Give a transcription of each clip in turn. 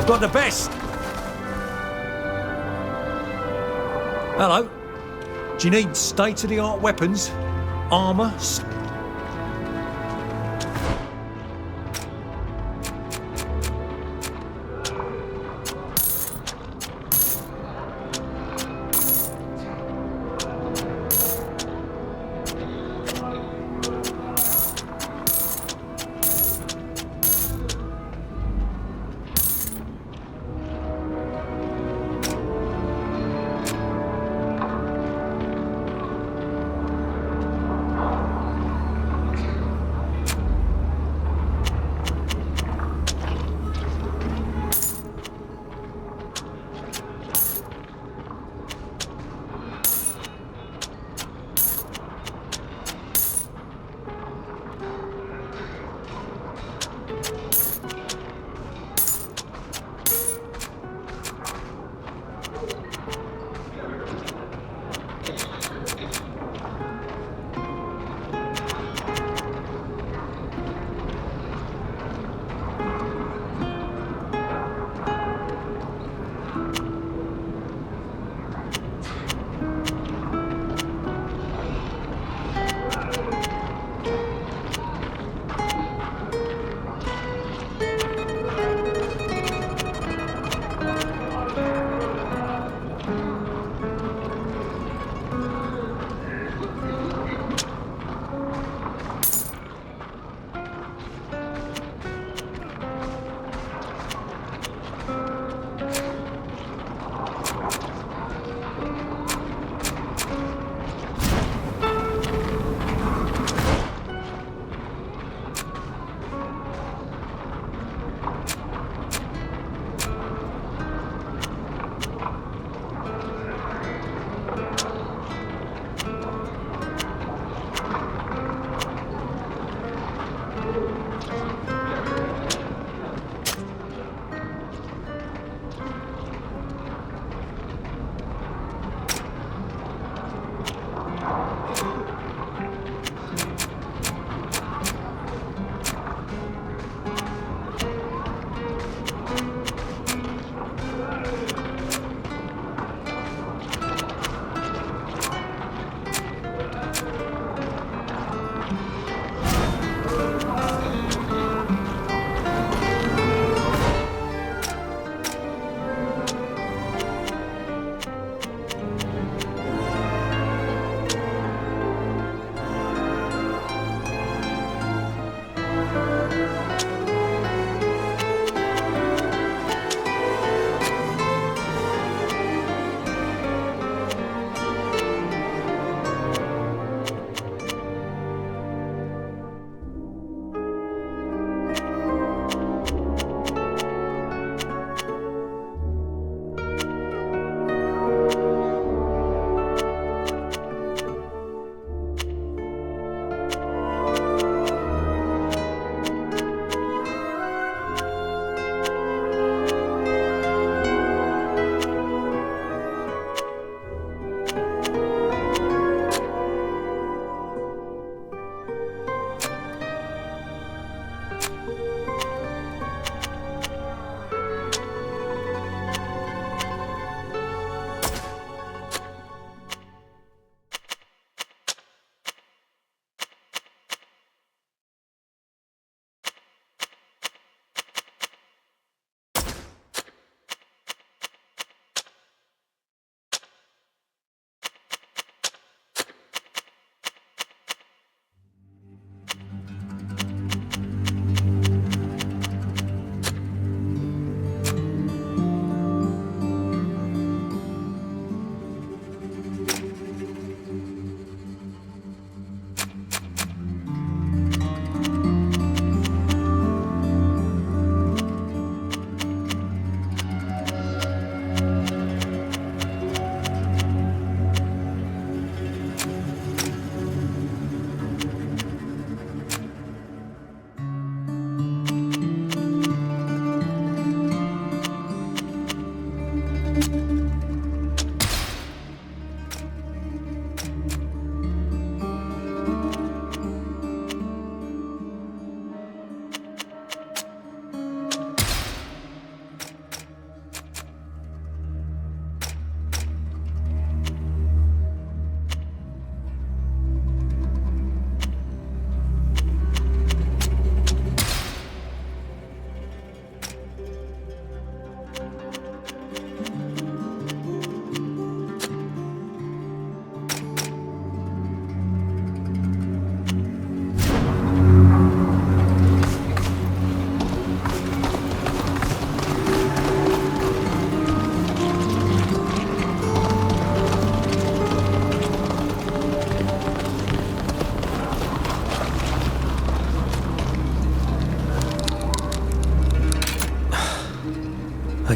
I've got the best. Hello. Do you need state-of-the-art weapons? Armour?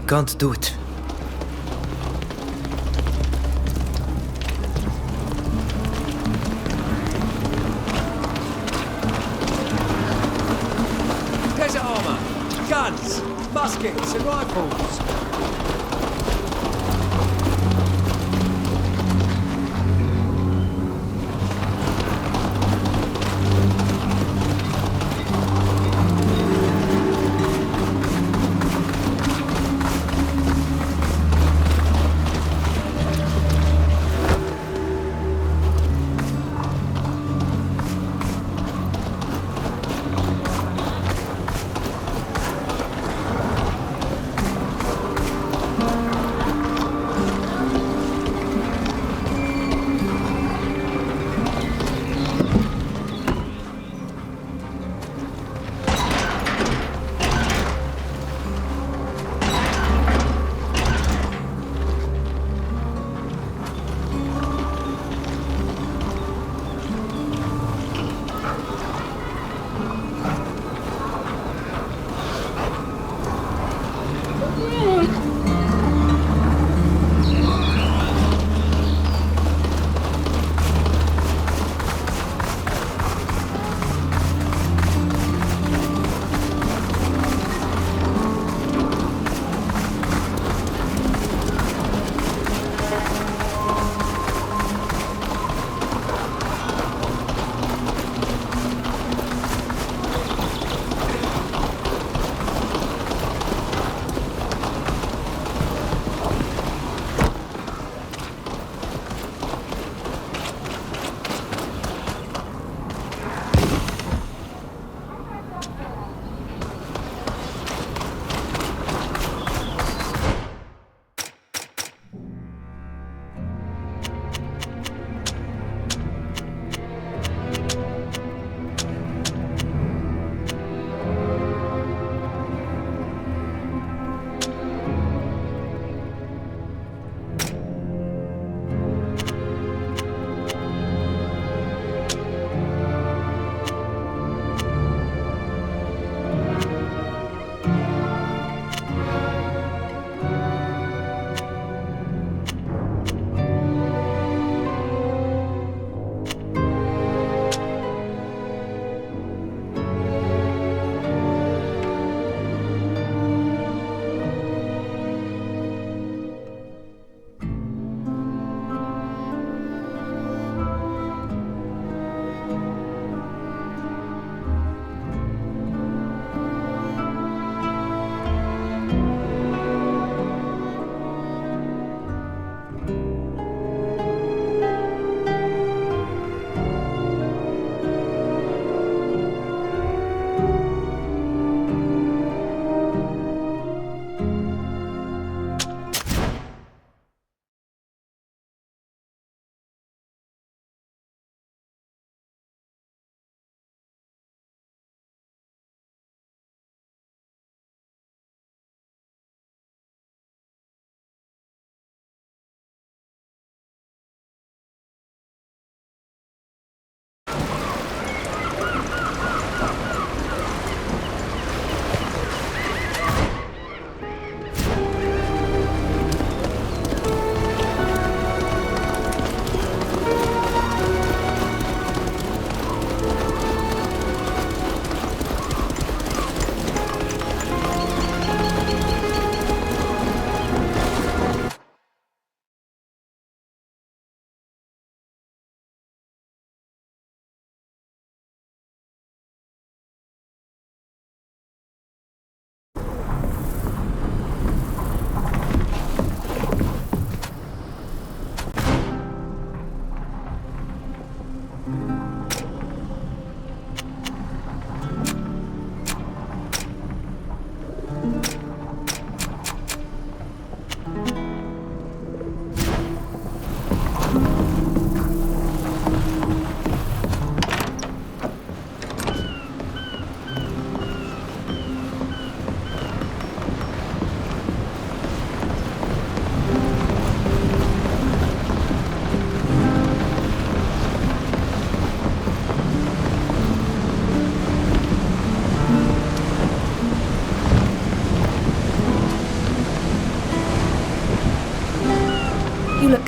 can't do it. Desert armour, guns, muskets and rifles.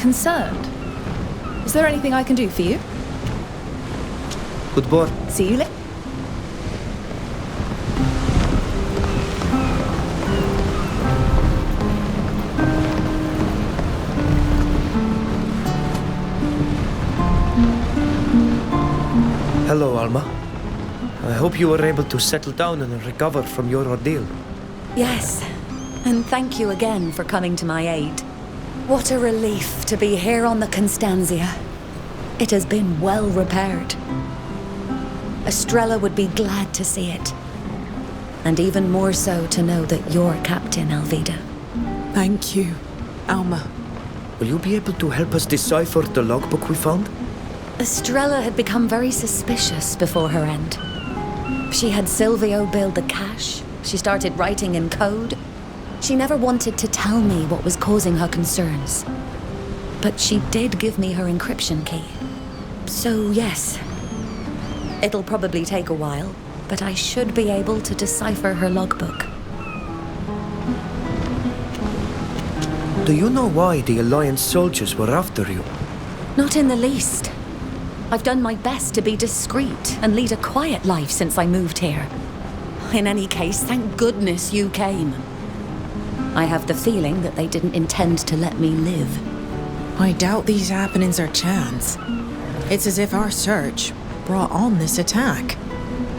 concerned. Is there anything I can do for you? Good boy. See you later. Hello, Alma. I hope you were able to settle down and recover from your ordeal. Yes, and thank you again for coming to my aid. What a relief to be here on the Constantia. It has been well repaired. Estrella would be glad to see it. And even more so to know that you're Captain Alvida. Thank you, Alma. Will you be able to help us decipher the logbook we found? Estrella had become very suspicious before her end. She had Silvio build the cache. She started writing in code. She never wanted to tell me what was causing her concerns. But she did give me her encryption key. So yes, it'll probably take a while, but I should be able to decipher her logbook. Do you know why the Alliance soldiers were after you? Not in the least. I've done my best to be discreet and lead a quiet life since I moved here. In any case, thank goodness you came. I have the feeling that they didn't intend to let me live. I doubt these happenings are chance. It's as if our search brought on this attack.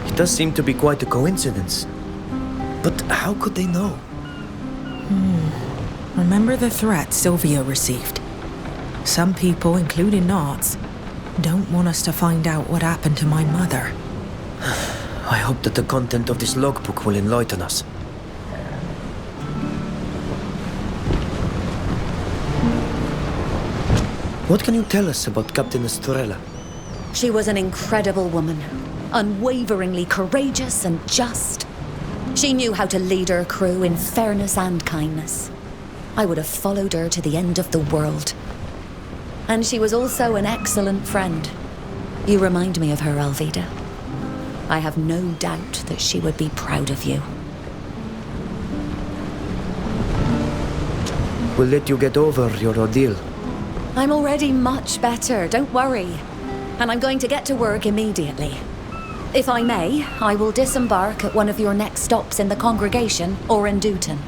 It does seem to be quite a coincidence. But how could they know? Remember the threat Silvio received? Some people, including Knots, don't want us to find out what happened to my mother. I hope that the content of this logbook will enlighten us. What can you tell us about Captain Estrella? She was an incredible woman, unwaveringly courageous and just. She knew how to lead her crew in fairness and kindness. I would have followed her to the end of the world. And she was also an excellent friend. You remind me of her, Alvida. I have no doubt that she would be proud of you. We'll let you get over your ordeal. I'm already much better, don't worry. And I'm going to get to work immediately. If I may, I will disembark at one of your next stops in the congregation or in Dutton.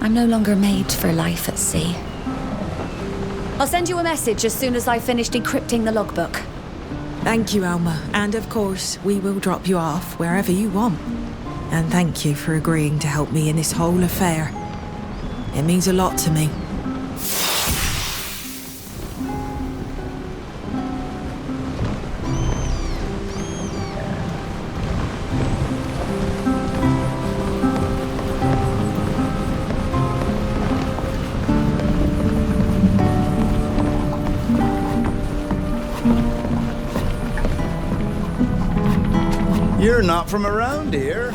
I'm no longer made for life at sea. I'll send you a message as soon as I've finished decrypting the logbook. Thank you, Alma. And of course, we will drop you off wherever you want. And thank you for agreeing to help me in this whole affair. It means a lot to me. You're not from around here.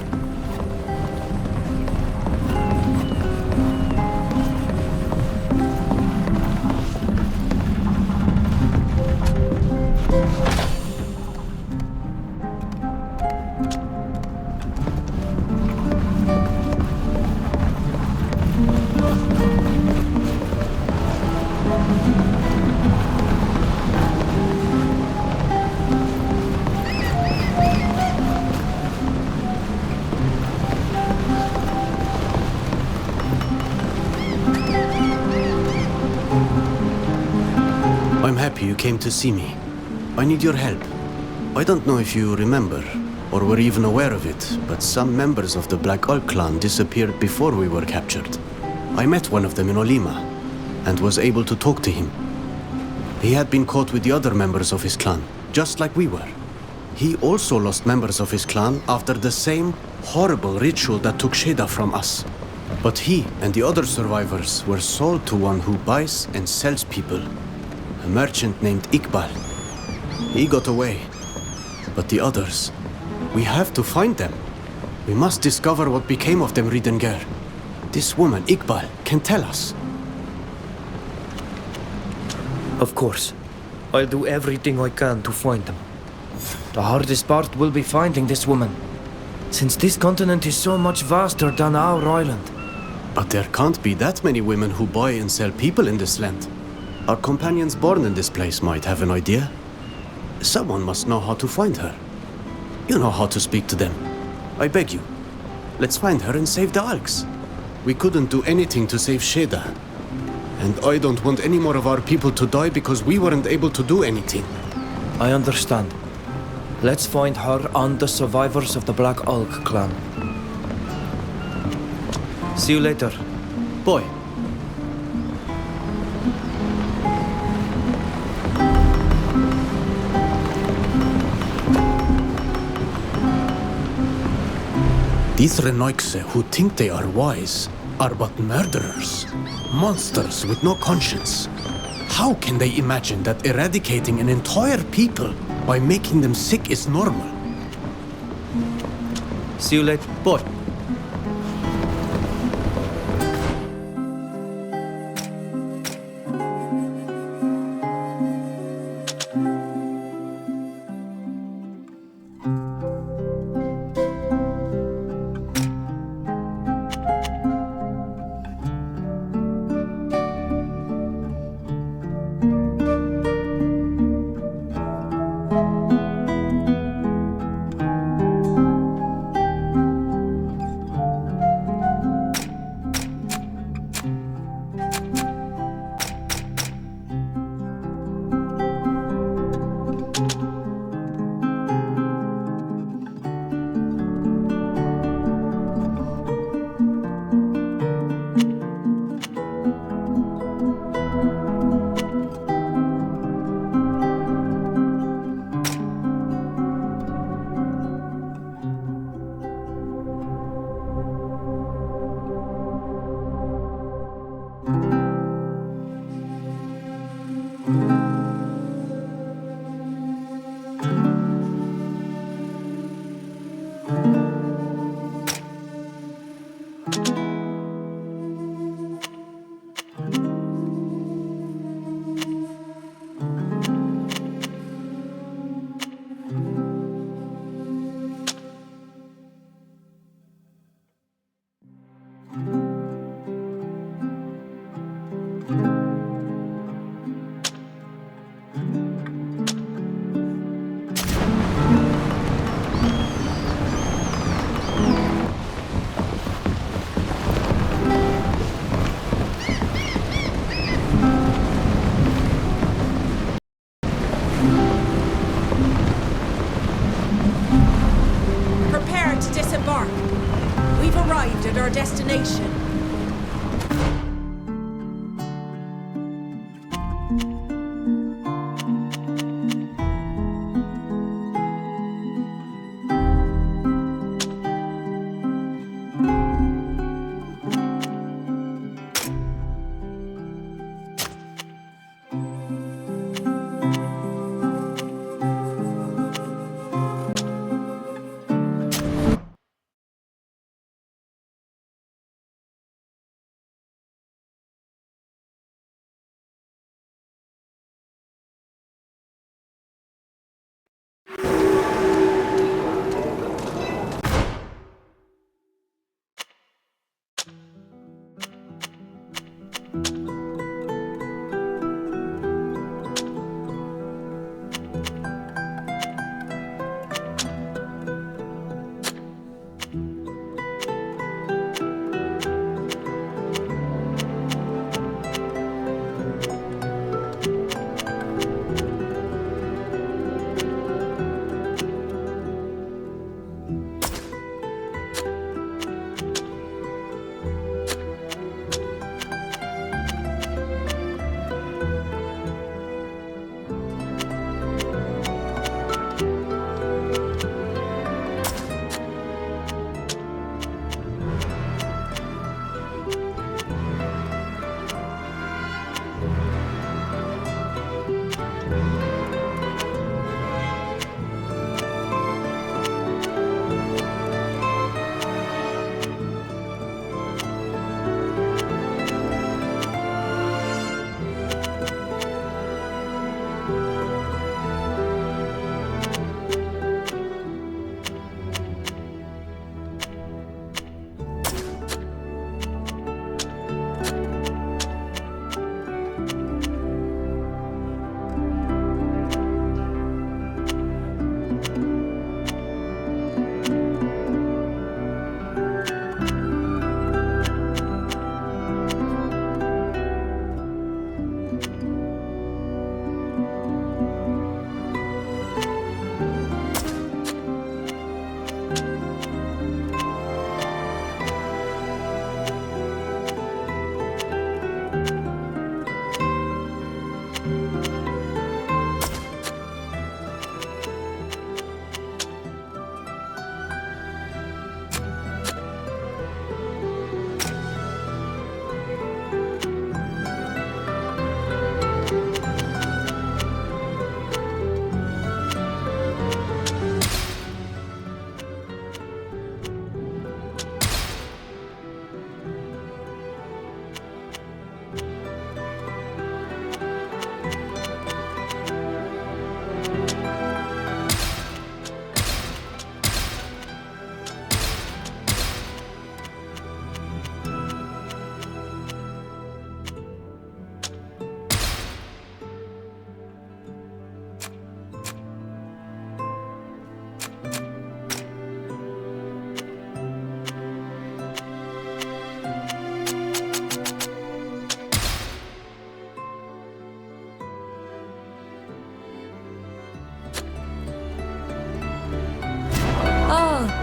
I'm happy you came to see me. I need your help. I don't know if you remember, or were even aware of it, but some members of the Black Elk clan disappeared before we were captured. I met one of them in Olima, and was able to talk to him. He had been caught with the other members of his clan, just like we were. He also lost members of his clan after the same horrible ritual that took Sheda from us. But he and the other survivors were sold to one who buys and sells people. A merchant named Iqbal. He got away. But the others, we have to find them. We must discover what became of them, Ridenger. This woman, Iqbal, can tell us. Of course. I'll do everything I can to find them. The hardest part will be finding this woman, since this continent is so much vaster than our island. But there can't be that many women who buy and sell people in this land. Our companions born in this place might have an idea. Someone must know how to find her. You know how to speak to them. I beg you, let's find her and save the Alks. We couldn't do anything to save Sheda. And I don't want any more of our people to die because we weren't able to do anything. I understand. Let's find her and the survivors of the Black Alk clan. See you later. Boy. These Renoykse who think they are wise are but murderers, monsters with no conscience. How can they imagine that eradicating an entire people by making them sick is normal? See you later. Boy. Prepare to disembark. We've arrived at our destination.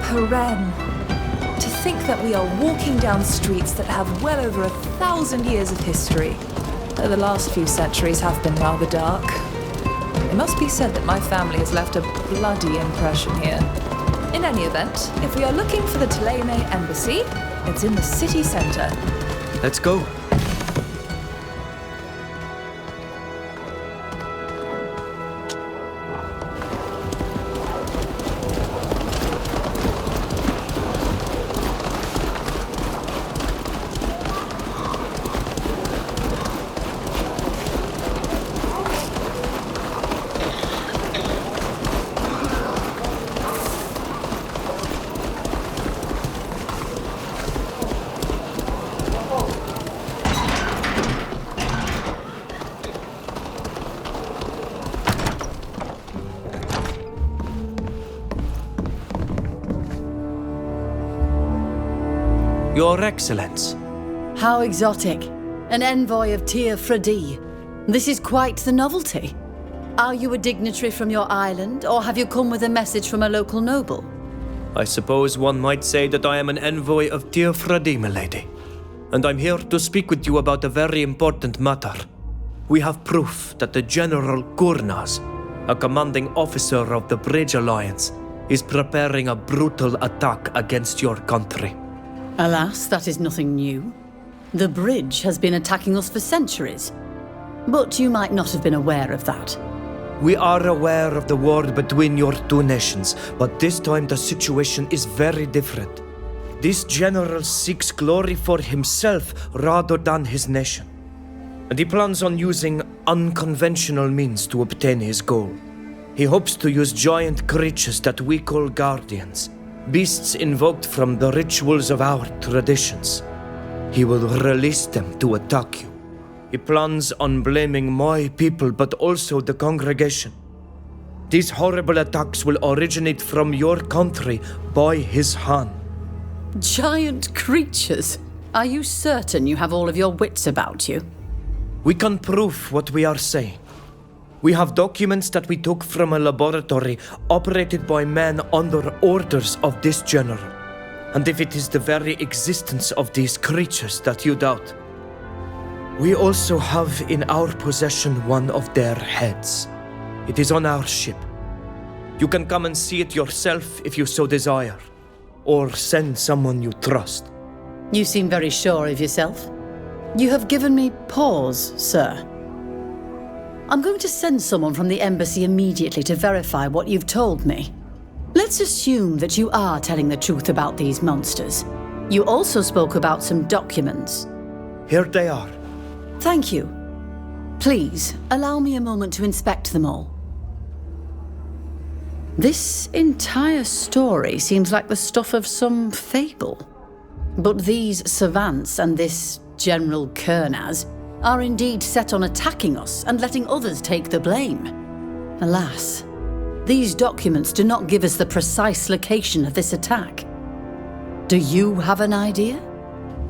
Karen. To think that we are walking down streets that have well over 1,000 years of history, though the last few centuries have been rather dark. It must be said that my family has left a bloody impression here. In any event, if we are looking for the Teleme Embassy, it's in the city centre. Let's go. Your Excellence. How exotic. An envoy of Teer Fradee. This is quite the novelty. Are you a dignitary from your island, or have you come with a message from a local noble? I suppose one might say that I am an envoy of Teer Fradee, milady. And I'm here to speak with you about a very important matter. We have proof that the General Gurnaz, a commanding officer of the Bridge Alliance, is preparing a brutal attack against your country. Alas, that is nothing new. The bridge has been attacking us for centuries. But you might not have been aware of that. We are aware of the war between your two nations, but this time the situation is very different. This general seeks glory for himself rather than his nation. And he plans on using unconventional means to obtain his goal. He hopes to use giant creatures that we call guardians, beasts invoked from the rituals of our traditions. He will release them to attack you. He plans on blaming my people, but also the congregation. These horrible attacks will originate from your country by his hand. Giant creatures? Are you certain you have all of your wits about you? We can prove what we are saying. We have documents that we took from a laboratory operated by men under orders of this general. And if it is the very existence of these creatures that you doubt, we also have in our possession one of their heads. It is on our ship. You can come and see it yourself if you so desire, or send someone you trust. You seem very sure of yourself. You have given me pause, sir. I'm going to send someone from the embassy immediately to verify what you've told me. Let's assume that you are telling the truth about these monsters. You also spoke about some documents. Here they are. Thank you. Please, allow me a moment to inspect them all. This entire story seems like the stuff of some fable. But these savants and this General Kurnaz are indeed set on attacking us and letting others take the blame. Alas, these documents do not give us the precise location of this attack. Do you have an idea?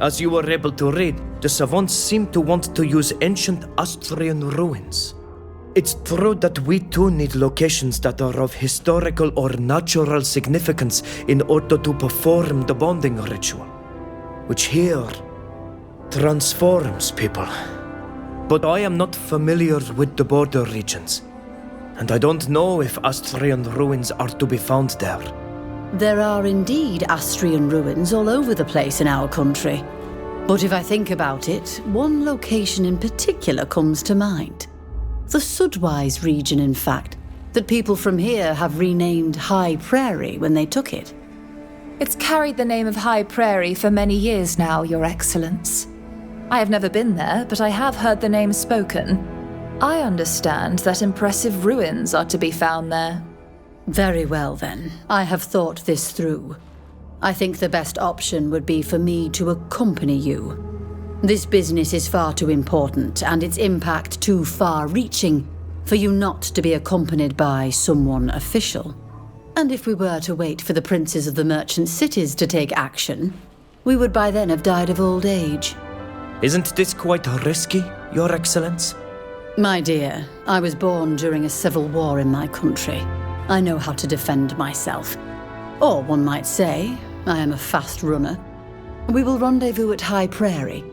As you were able to read, the savants seem to want to use ancient Austrian ruins. It's true that we too need locations that are of historical or natural significance in order to perform the bonding ritual, which here transforms people. But I am not familiar with the border regions, and I don't know if Austrian ruins are to be found there. There are indeed Austrian ruins all over the place in our country. But if I think about it, one location in particular comes to mind. The Sudwise region, in fact, that people from here have renamed High Prairie when they took it. It's carried the name of High Prairie for many years now, Your Excellence. I have never been there, but I have heard the name spoken. I understand that impressive ruins are to be found there. Very well then. I have thought this through. I think the best option would be for me to accompany you. This business is far too important and its impact too far-reaching for you not to be accompanied by someone official. And if we were to wait for the princes of the merchant cities to take action, we would by then have died of old age. Isn't this quite risky, Your Excellence? My dear, I was born during a civil war in my country. I know how to defend myself. Or one might say, I am a fast runner. We will rendezvous at High Prairie.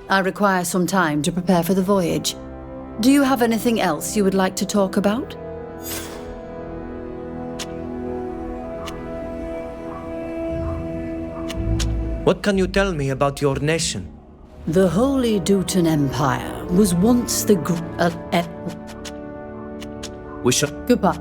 I require some time to prepare for the voyage. Do you have anything else you would like to talk about? What can you tell me about your nation? The Holy Dutan Empire was once the We shall... Goodbye.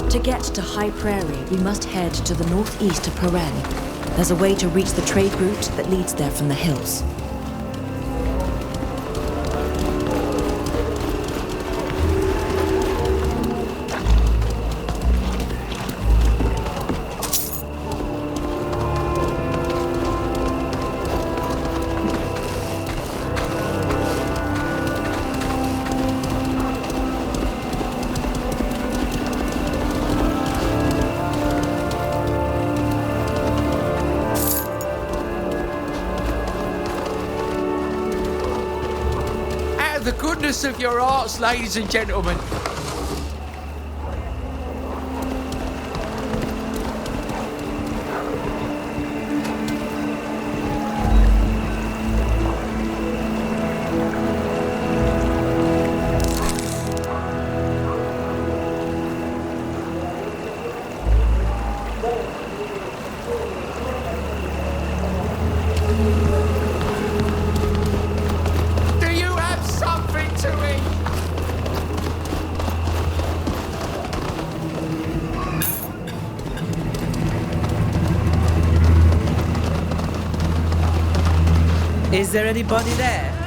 To get to High Prairie, we must head to the northeast of Peren. There's a way to reach the trade route that leads there from the hills. The goodness of your hearts, ladies and gentlemen. Is there anybody there?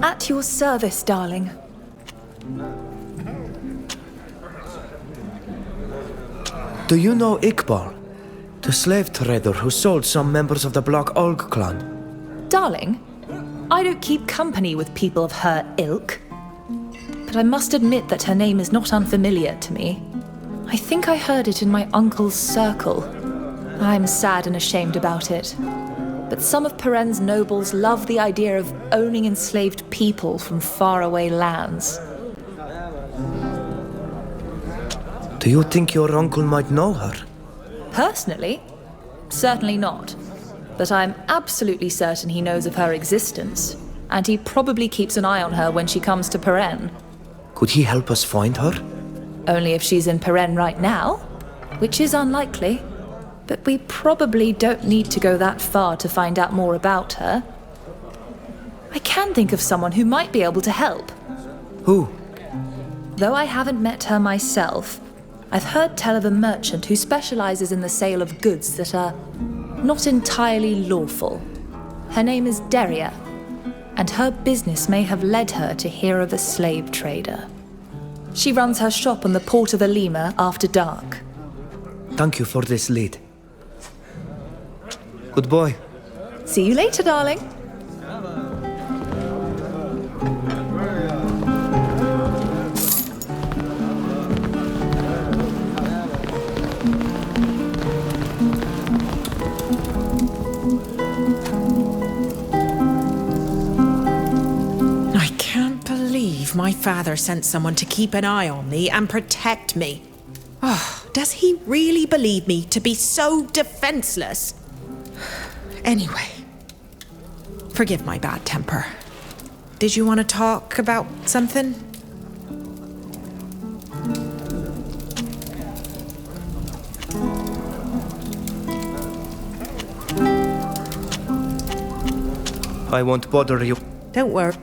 At your service, darling. Do you know Iqbal? The slave trader who sold some members of the Black Olg clan. Darling, I don't keep company with people of her ilk. But I must admit that her name is not unfamiliar to me. I think I heard it in my uncle's circle. I'm sad and ashamed about it. But some of Peren's nobles love the idea of owning enslaved people from faraway lands. Do you think your uncle might know her? Personally? Certainly not. But I'm absolutely certain he knows of her existence. And he probably keeps an eye on her when she comes to Peren. Could he help us find her? Only if she's in Peren right now, which is unlikely. But we probably don't need to go that far to find out more about her. I can think of someone who might be able to help. Who? Though I haven't met her myself, I've heard tell of a merchant who specializes in the sale of goods that are not entirely lawful. Her name is Deria, and her business may have led her to hear of a slave trader. She runs her shop on the port of Alima after dark. Thank you for this lead. Good boy. See you later, darling. I can't believe my father sent someone to keep an eye on me and protect me. Oh, does he really believe me to be so defenseless? Anyway, forgive my bad temper. Did you want to talk about something? I won't bother you. Don't worry.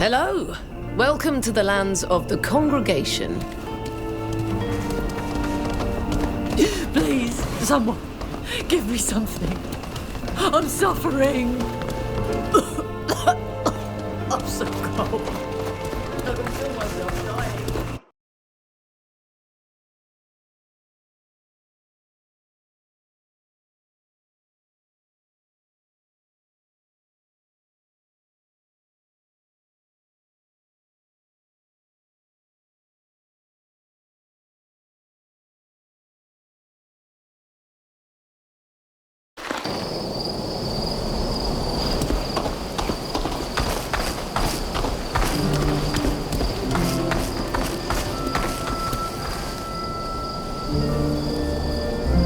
Hello. Welcome to the lands of the congregation. Please, someone, give me something. I'm suffering. I'm so cold. I can feel myself dying.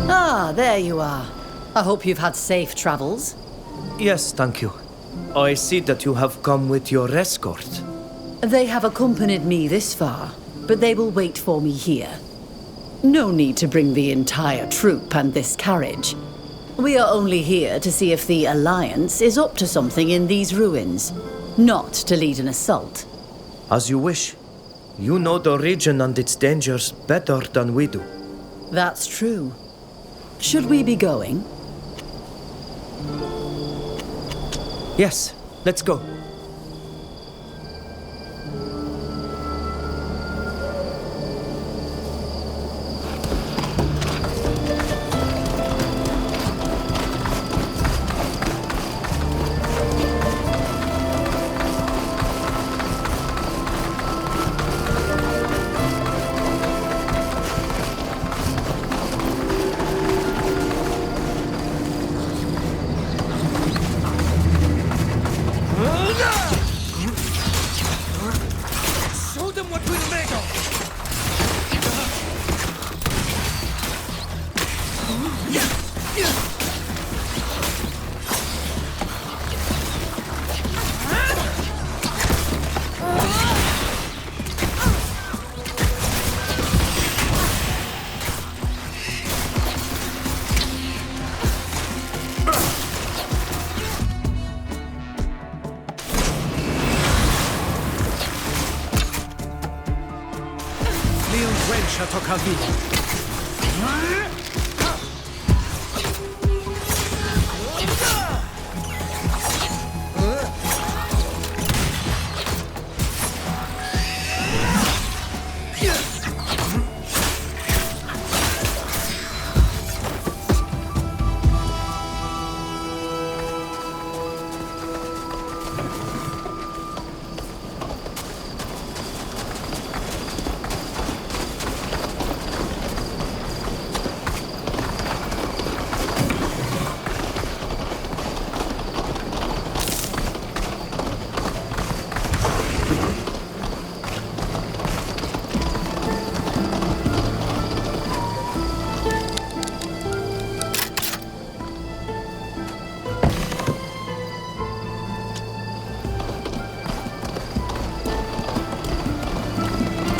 Ah, there you are. I hope you've had safe travels. Yes, thank you. I see that you have come with your escort. They have accompanied me this far, but they will wait for me here. No need to bring the entire troop and this carriage. We are only here to see if the Alliance is up to something in these ruins, not to lead an assault. As you wish. You know the region and its dangers better than we do. That's true. Should we be going? Yes, let's go. Show them what we're made of!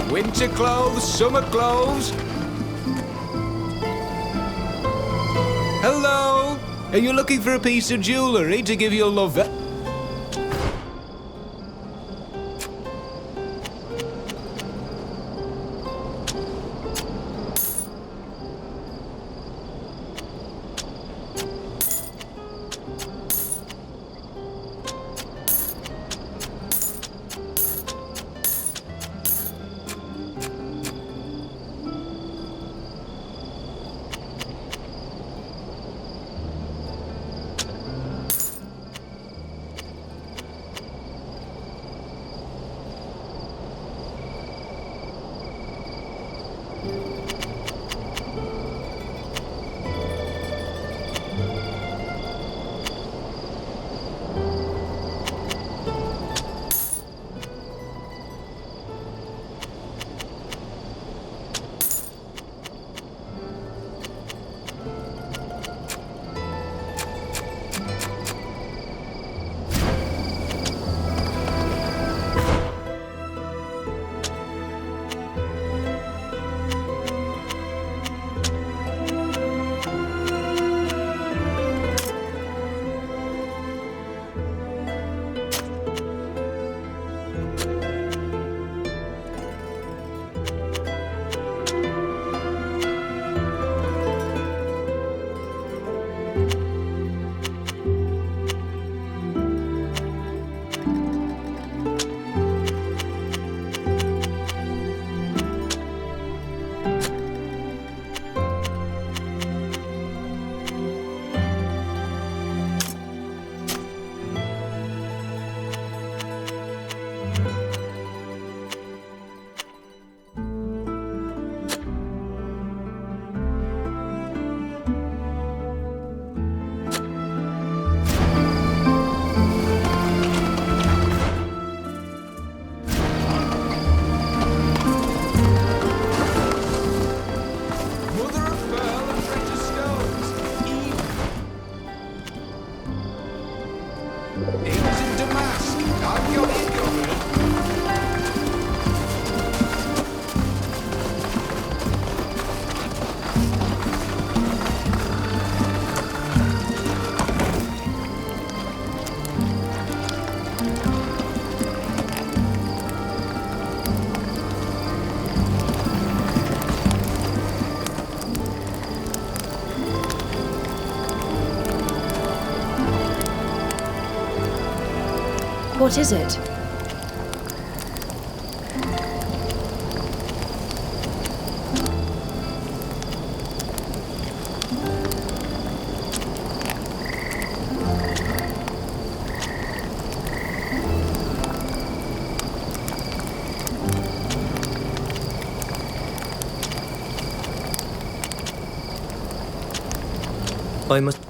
Winter clothes, summer clothes. Hello! Are you looking for a piece of jewellery to give your lover? What is it? I must...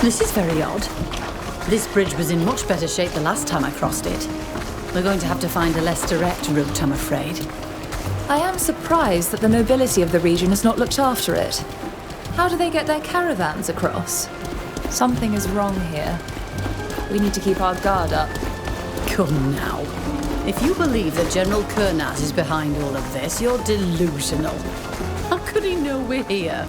This is very odd. This bridge was in much better shape the last time I crossed it. We're going to have to find a less direct route, I'm afraid. I am surprised that the nobility of the region has not looked after it. How do they get their caravans across? Something is wrong here. We need to keep our guard up. Come now. If you believe that General Kurnaz is behind all of this, you're delusional. How could he know we're here?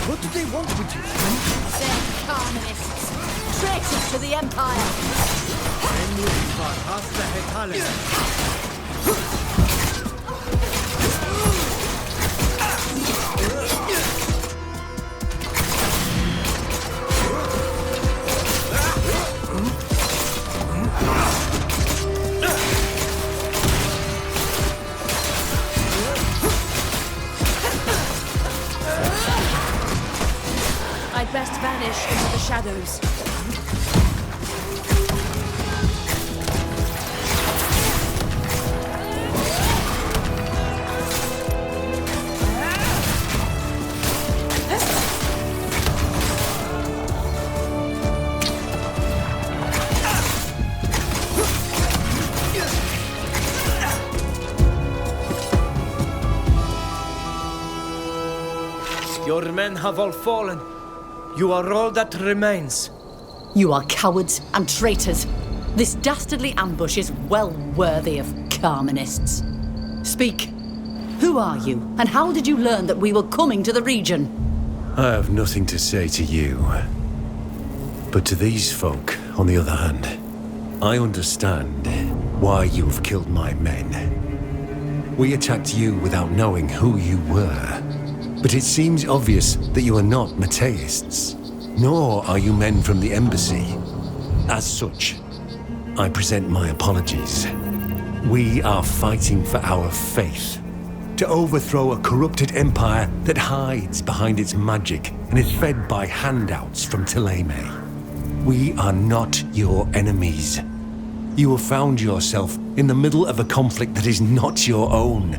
What do they want with you? They're communists. Traitors to the Empire. I'd best vanish into the shadows. Your men have all fallen. You are all that remains. You are cowards and traitors. This dastardly ambush is well worthy of communists. Speak. Who are you, and how did you learn that we were coming to the region? I have nothing to say to you. But to these folk, on the other hand, I understand why you have killed my men. We attacked you without knowing who you were. But it seems obvious that you are not Mateists, nor are you men from the embassy. As such, I present my apologies. We are fighting for our faith, to overthrow a corrupted empire that hides behind its magic and is fed by handouts from Thélème. We are not your enemies. You have found yourself in the middle of a conflict that is not your own.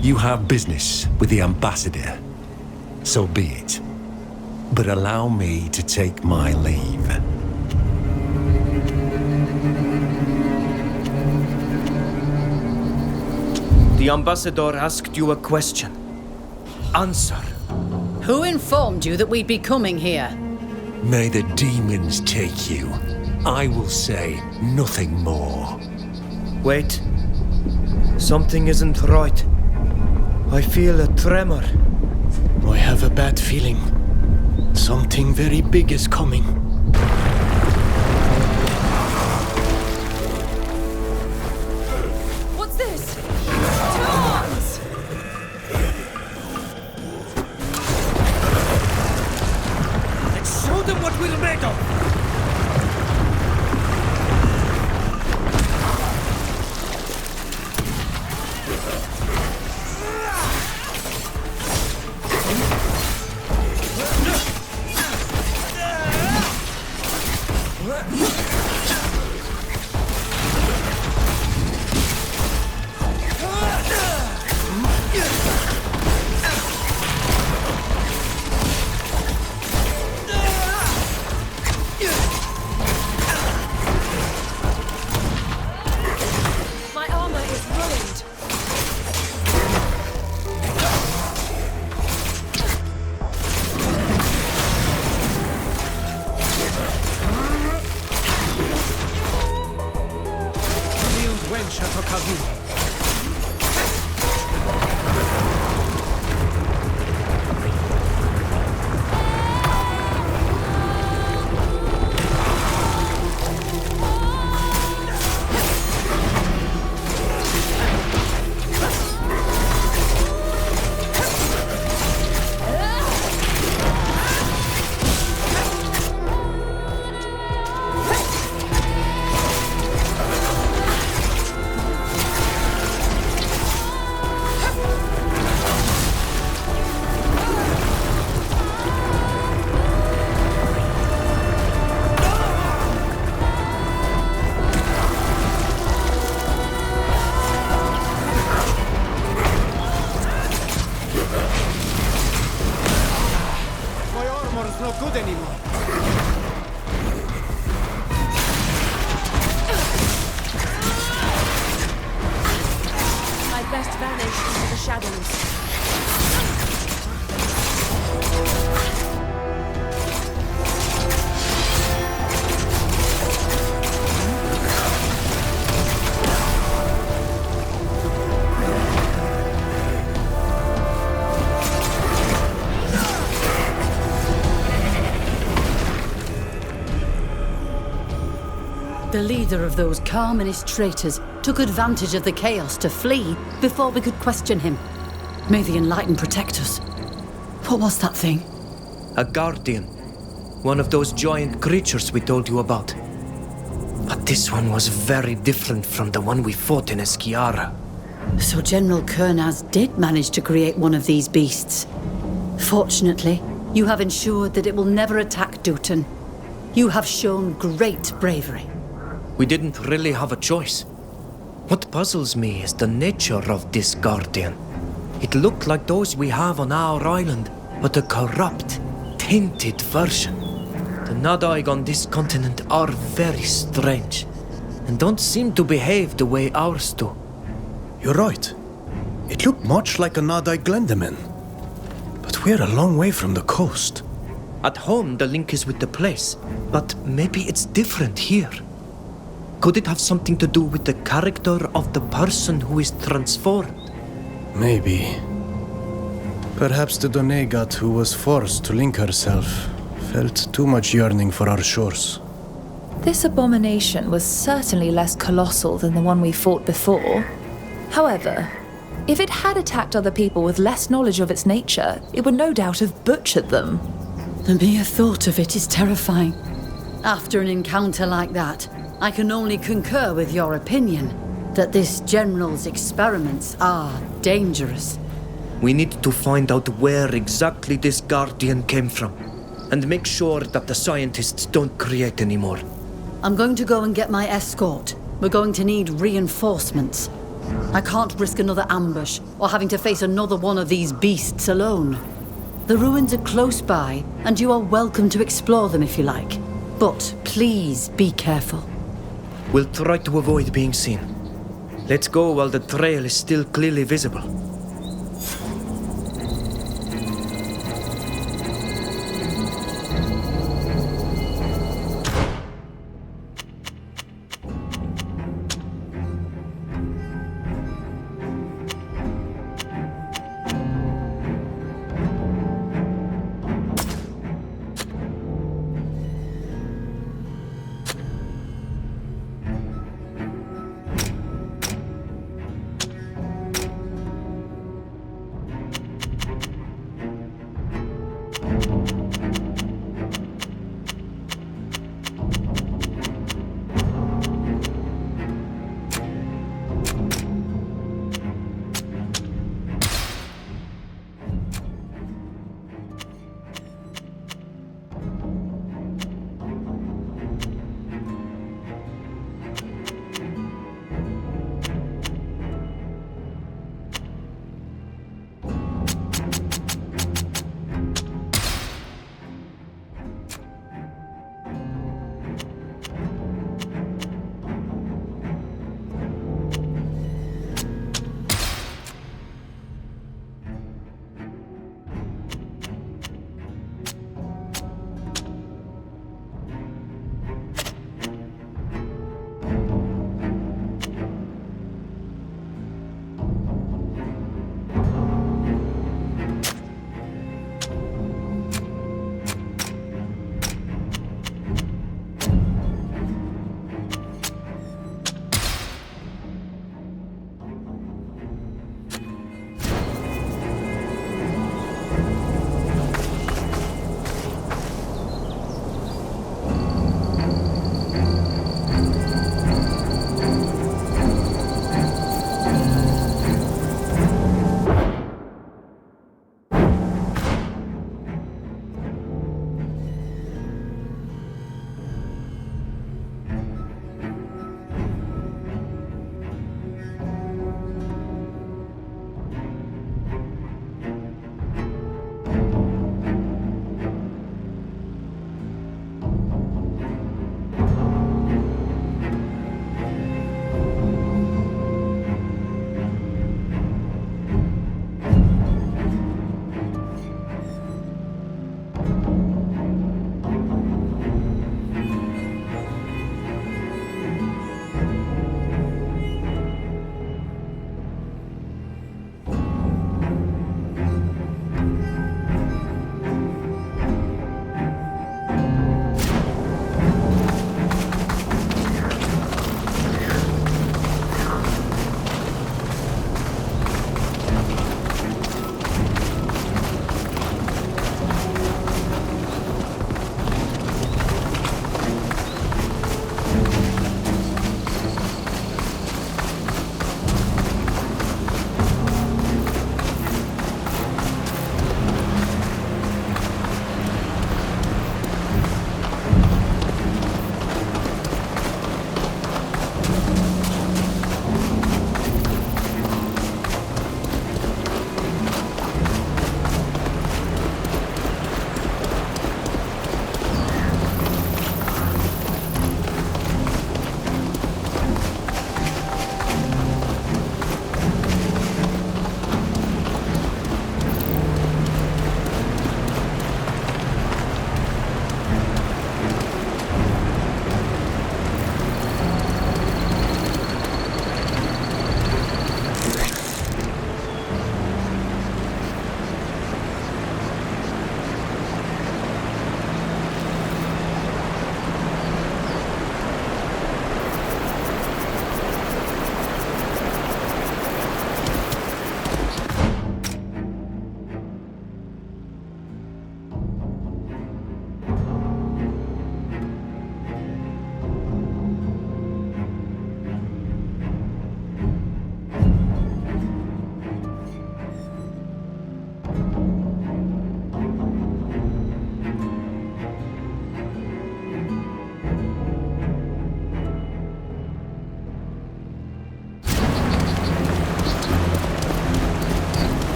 You have business with the ambassador. So be it. But allow me to take my leave. The ambassador asked you a question. Answer. Who informed you that we'd be coming here? May the demons take you. I will say nothing more. Wait. Something isn't right. I feel a tremor. I have a bad feeling. Something very big is coming. What's this? Two arms! Let's show them what we're made of! The leader of those Carmenist traitors took advantage of the chaos to flee before we could question him. May the Enlightened protect us. What was that thing? A guardian. One of those giant creatures we told you about. But this one was very different from the one we fought in Esquiara. So General Kurnaz did manage to create one of these beasts. Fortunately, you have ensured that it will never attack Dutton. You have shown great bravery. We didn't really have a choice. What puzzles me is the nature of this guardian. It looked like those we have on our island, but a corrupt, tainted version. The Nadaig on this continent are very strange, and don't seem to behave the way ours do. You're right. It looked much like a Nadaig Glendaman. But we're a long way from the coast. At home, the link is with the place, but maybe it's different here. Could it have something to do with the character of the person who is transformed? Maybe. Perhaps the Donegat who was forced to link herself felt too much yearning for our shores. This abomination was certainly less colossal than the one we fought before. However, if it had attacked other people with less knowledge of its nature, it would no doubt have butchered them. The mere thought of it is terrifying. After an encounter like that, I can only concur with your opinion that this General's experiments are dangerous. We need to find out where exactly this Guardian came from, and make sure that the scientists don't create any more. I'm going to go and get my escort. We're going to need reinforcements. I can't risk another ambush, or having to face another one of these beasts alone. The ruins are close by, and you are welcome to explore them if you like. But please be careful. We'll try to avoid being seen. Let's go while the trail is still clearly visible.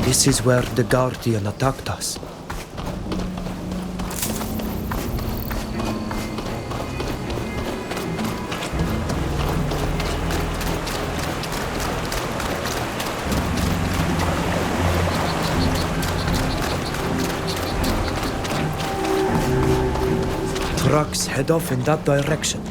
This is where the Guardian attacked us. Trucks head off in that direction.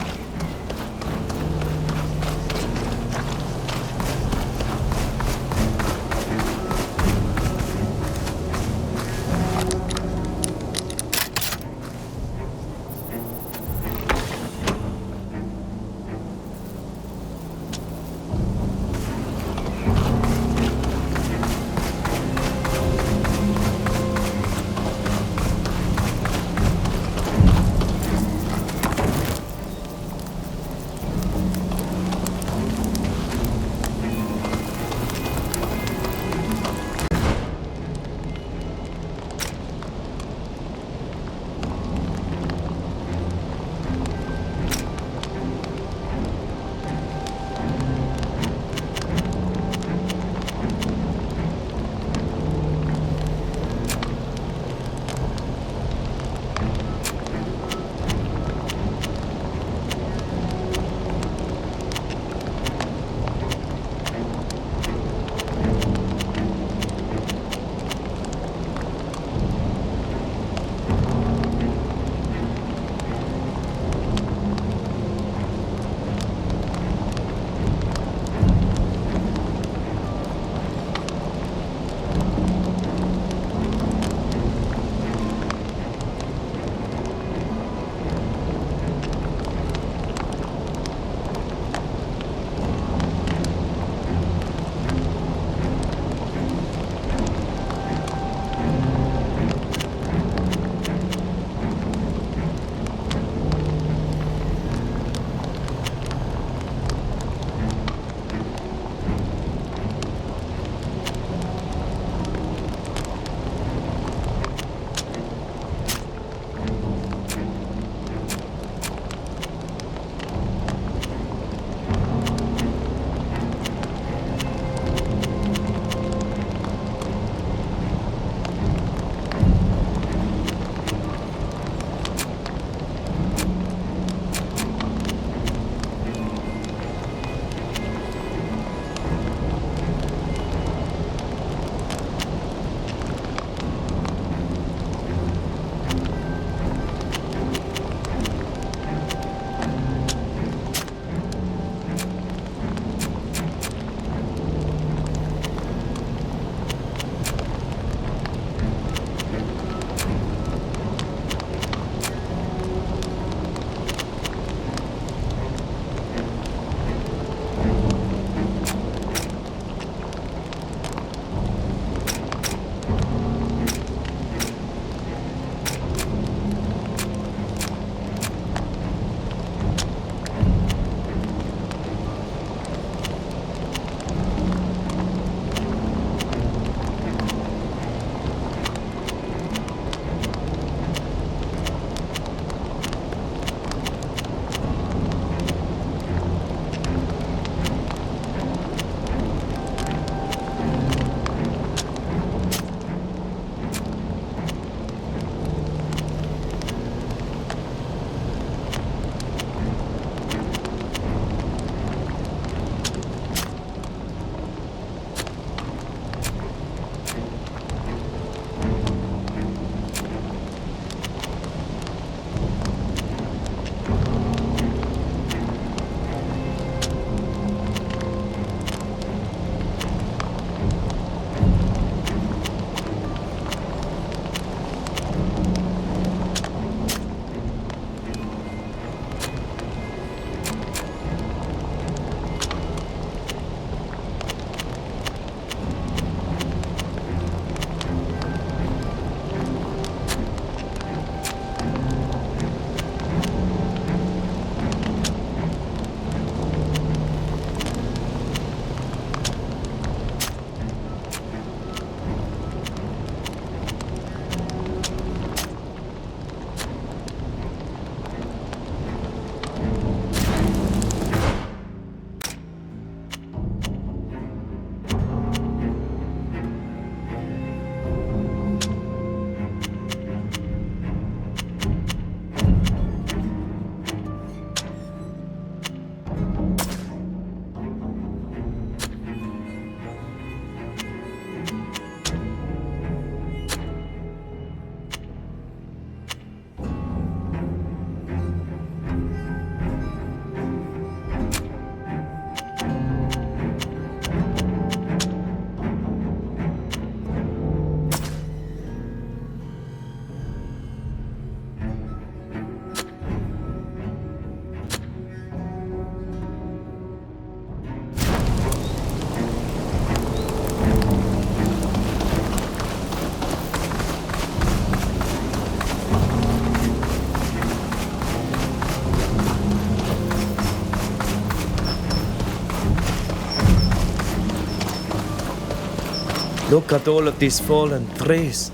Look at all of these fallen trees.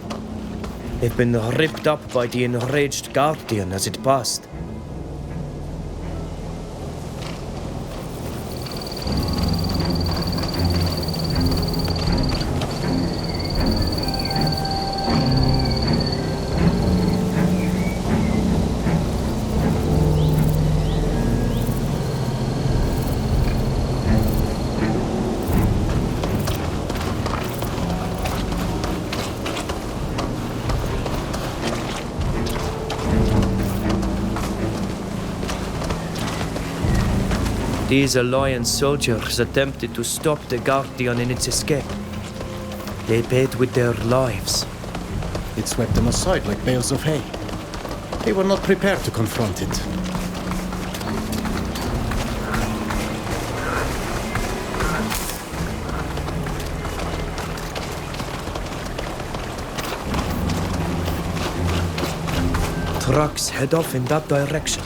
They've been ripped up by the enraged Guardian as it passed. These Alliance soldiers attempted to stop the Guardian in its escape. They paid with their lives. It swept them aside like bales of hay. They were not prepared to confront it. Trucks head off in that direction.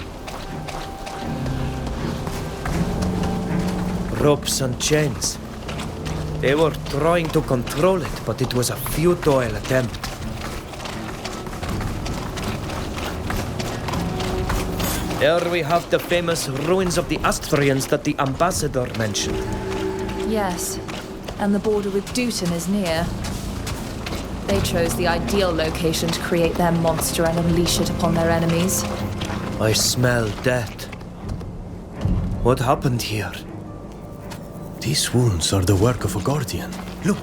Ropes and chains. They were trying to control it, but it was a futile attempt. There we have the famous ruins of the Astrians that the ambassador mentioned. Yes, and the border with Duton is near. They chose the ideal location to create their monster and unleash it upon their enemies. I smell death. What happened here? These wounds are the work of a Guardian. Look.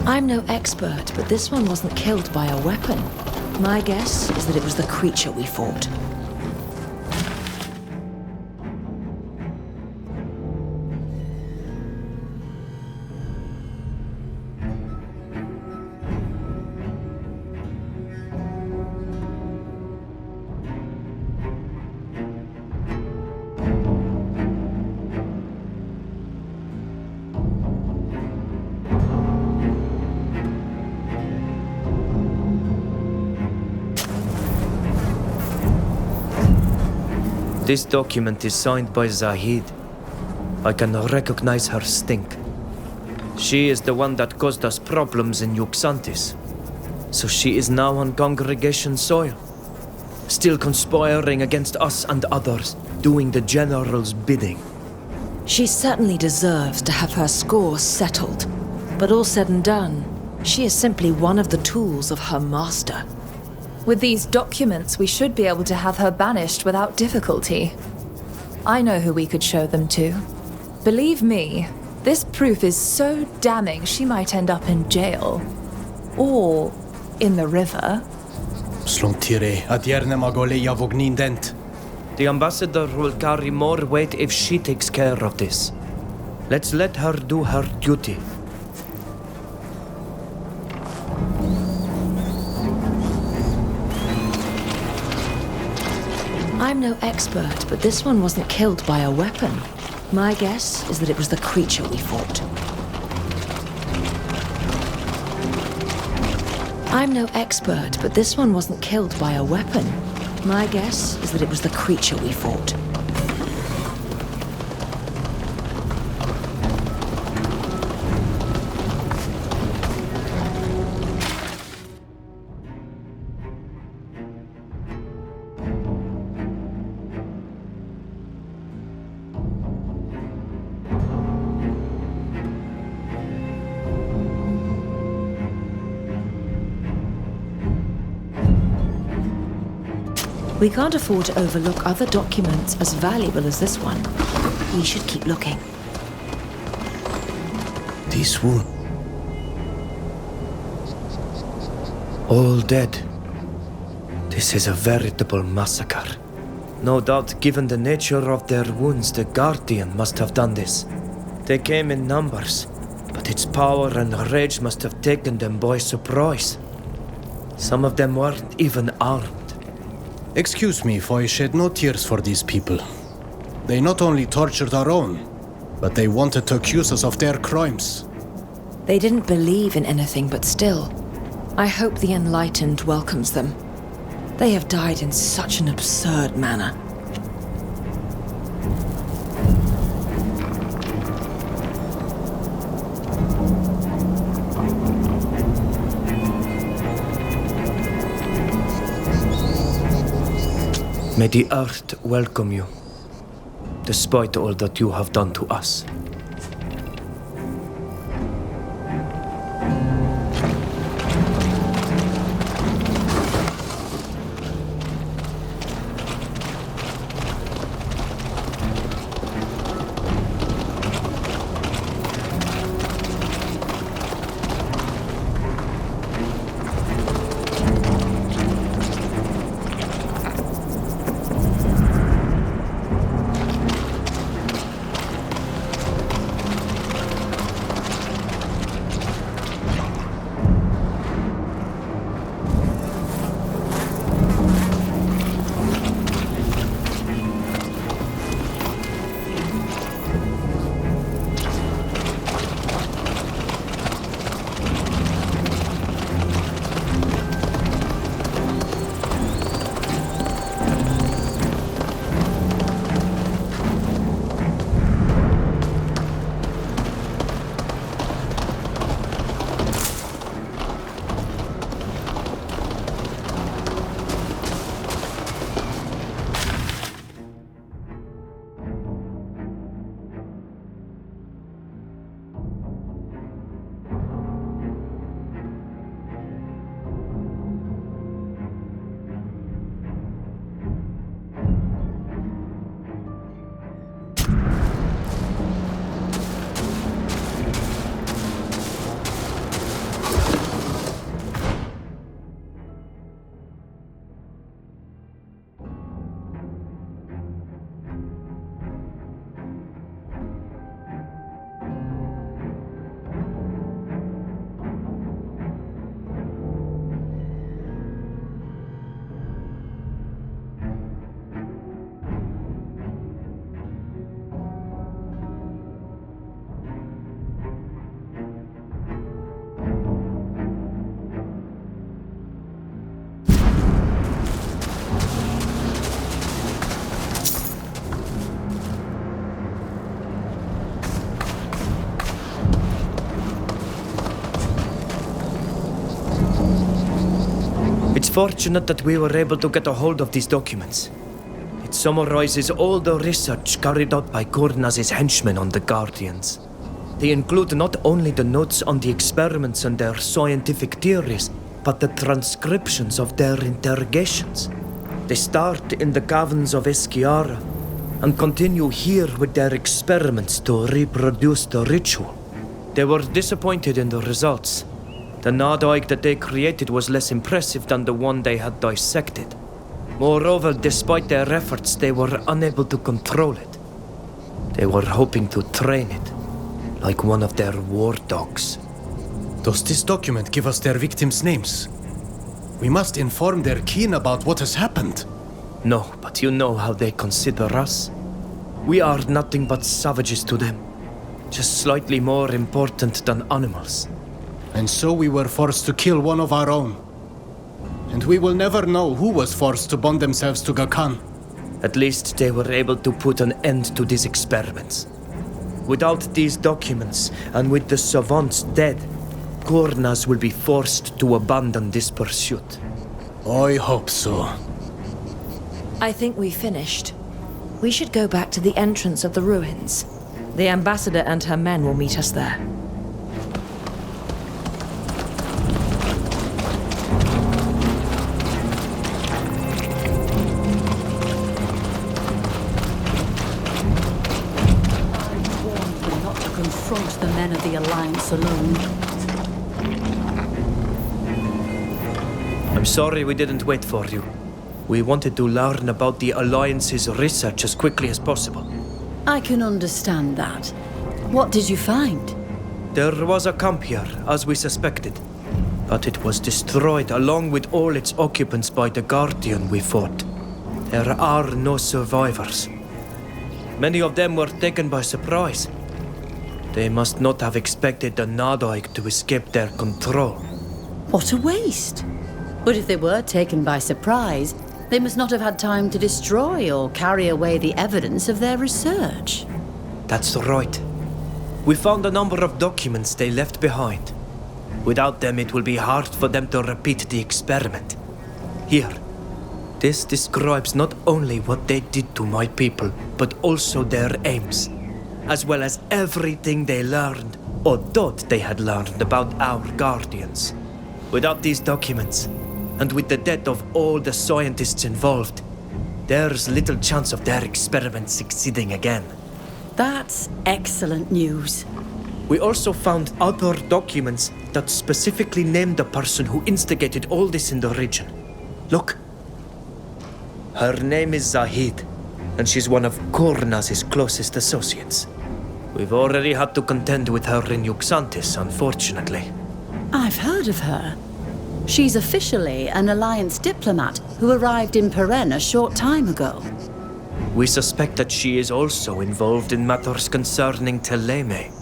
I'm no expert, but this one wasn't killed by a weapon. My guess is that it was the creature we fought. This document is signed by Zahid. I can recognize her stink. She is the one that caused us problems in Yuxantis. So she is now on congregation soil, still conspiring against us and others, doing the General's bidding. She certainly deserves to have her score settled. But all said and done, she is simply one of the tools of her master. With these documents, we should be able to have her banished without difficulty. I know who we could show them to. Believe me, this proof is so damning she might end up in jail. Or in the river. The ambassador will carry more weight if she takes care of this. Let's let her do her duty. I'm no expert, but this one wasn't killed by a weapon. My guess is that it was the creature we fought. I'm no expert, but this one wasn't killed by a weapon. My guess is that it was the creature we fought. We can't afford to overlook other documents as valuable as this one. We should keep looking. These wounds. All dead. This is a veritable massacre. No doubt, given the nature of their wounds, the Guardian must have done this. They came in numbers, but its power and rage must have taken them by surprise. Some of them weren't even armed. Excuse me if I shed no tears for these people. They not only tortured our own, but they wanted to accuse us of their crimes. They didn't believe in anything, but still. I hope the Enlightened welcomes them. They have died in such an absurd manner. May the earth welcome you, despite all that you have done to us. It's fortunate that we were able to get a hold of these documents. It summarizes all the research carried out by Cardinal's henchmen on the Guardians. They include not only the notes on the experiments and their scientific theories, but the transcriptions of their interrogations. They start in the caverns of Eschiara and continue here with their experiments to reproduce the ritual. They were disappointed in the results. The Nardoig that they created was less impressive than the one they had dissected. Moreover, despite their efforts, they were unable to control it. They were hoping to train it, like one of their war dogs. Does this document give us their victims' names? We must inform their kin about what has happened. No, but you know how they consider us. We are nothing but savages to them, just slightly more important than animals. And so we were forced to kill one of our own. And we will never know who was forced to bond themselves to Gakan. At least they were able to put an end to these experiments. Without these documents, and with the savants dead, Cardinal will be forced to abandon this pursuit. I hope so. I think we finished. We should go back to the entrance of the ruins. The ambassador and her men will meet us there. Confront the men of the Alliance alone. I'm sorry we didn't wait for you. We wanted to learn about the Alliance's research as quickly as possible. I can understand that. What did you find? There was a camp here, as we suspected. But it was destroyed along with all its occupants by the Guardian we fought. There are no survivors. Many of them were taken by surprise. They must not have expected the Nardoig to escape their control. What a waste! But if they were taken by surprise, they must not have had time to destroy or carry away the evidence of their research. That's right. We found a number of documents they left behind. Without them, it will be hard for them to repeat the experiment. Here. This describes not only what they did to my people, but also their aims, as well as everything they learned, or thought they had learned about our guardians. Without these documents, and with the death of all the scientists involved, there's little chance of their experiment succeeding again. That's excellent news. We also found other documents that specifically named the person who instigated all this in the region. Look. Her name is Zahid, and she's one of Kurnaz's closest associates. We've already had to contend with her in Yuxantis, unfortunately. I've heard of her. She's officially an Alliance diplomat who arrived in Peren a short time ago. We suspect that she is also involved in matters concerning Teleme.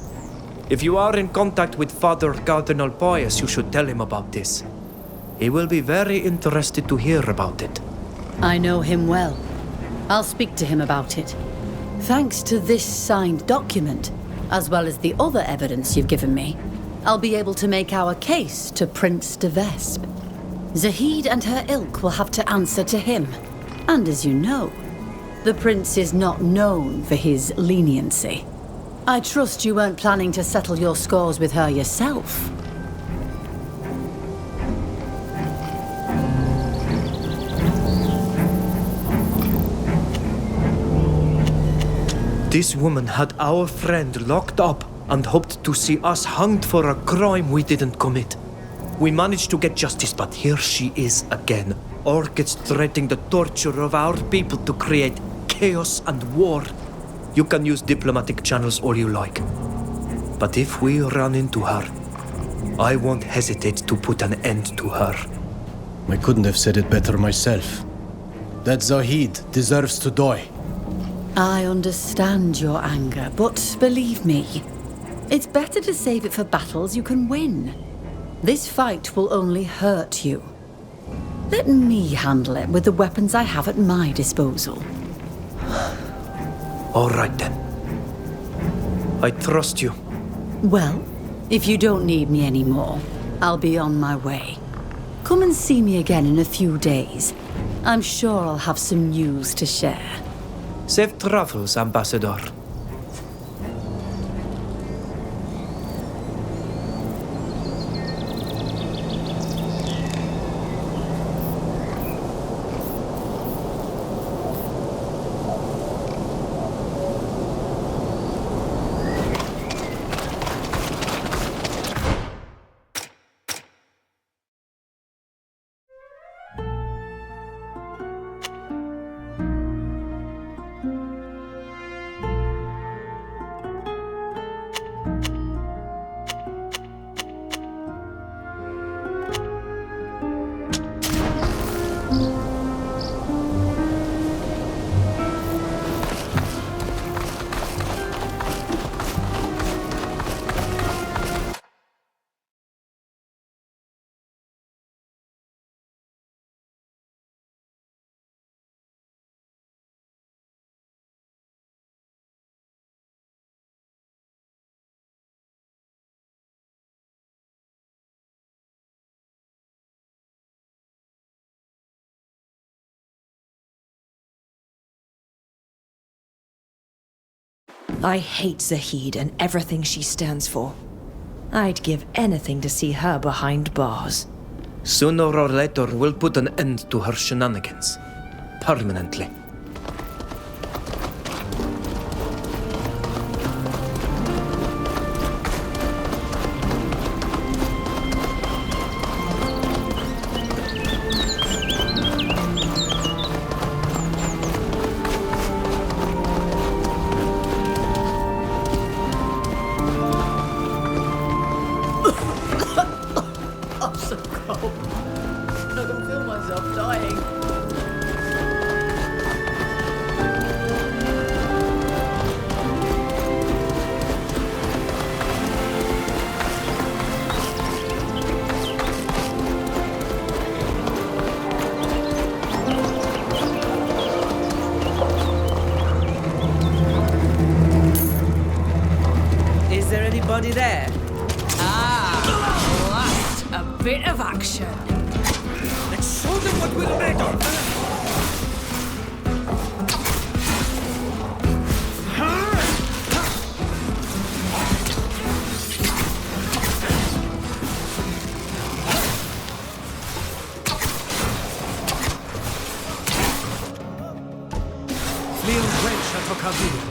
If you are in contact with Father Cardinal Pius, you should tell him about this. He will be very interested to hear about it. I know him well. I'll speak to him about it. Thanks to this signed document, as well as the other evidence you've given me, I'll be able to make our case to Prince de Vespe. Zahid and her ilk will have to answer to him. And as you know, the prince is not known for his leniency. I trust you weren't planning to settle your scores with her yourself. This woman had our friend locked up and hoped to see us hanged for a crime we didn't commit. We managed to get justice, but here she is again, orchestrating the torture of our people to create chaos and war. You can use diplomatic channels all you like. But if we run into her, I won't hesitate to put an end to her. I couldn't have said it better myself. That Zahid deserves to die. I understand your anger, but believe me, it's better to save it for battles you can win. This fight will only hurt you. Let me handle it with the weapons I have at my disposal. All right then. I trust you. Well, if you don't need me anymore, I'll be on my way. Come and see me again in a few days. I'm sure I'll have some news to share. Safe travels, Ambassador. I hate Zahid and everything she stands for. I'd give anything to see her behind bars. Sooner or later, we'll put an end to her shenanigans. Permanently. Anybody there? Ah, that's a bit of action. Let's show them what we're made of. Cardinal.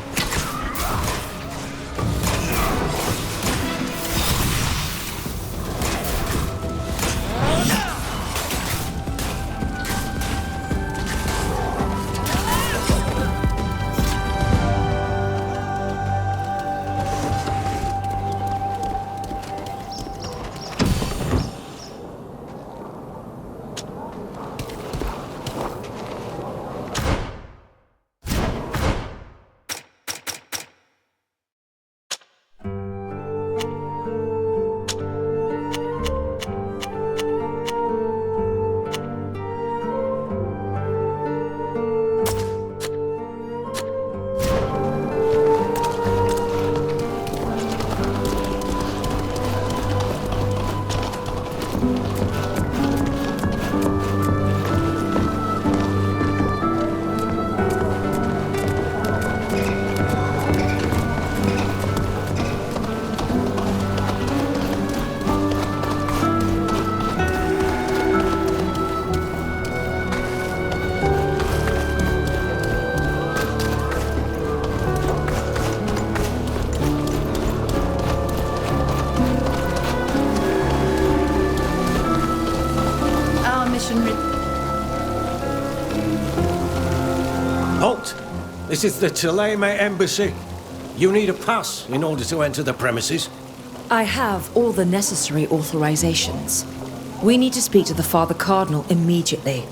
Halt! This is the Theleme Embassy. You need a pass in order to enter the premises. I have all the necessary authorizations. We need to speak to the Father Cardinal immediately.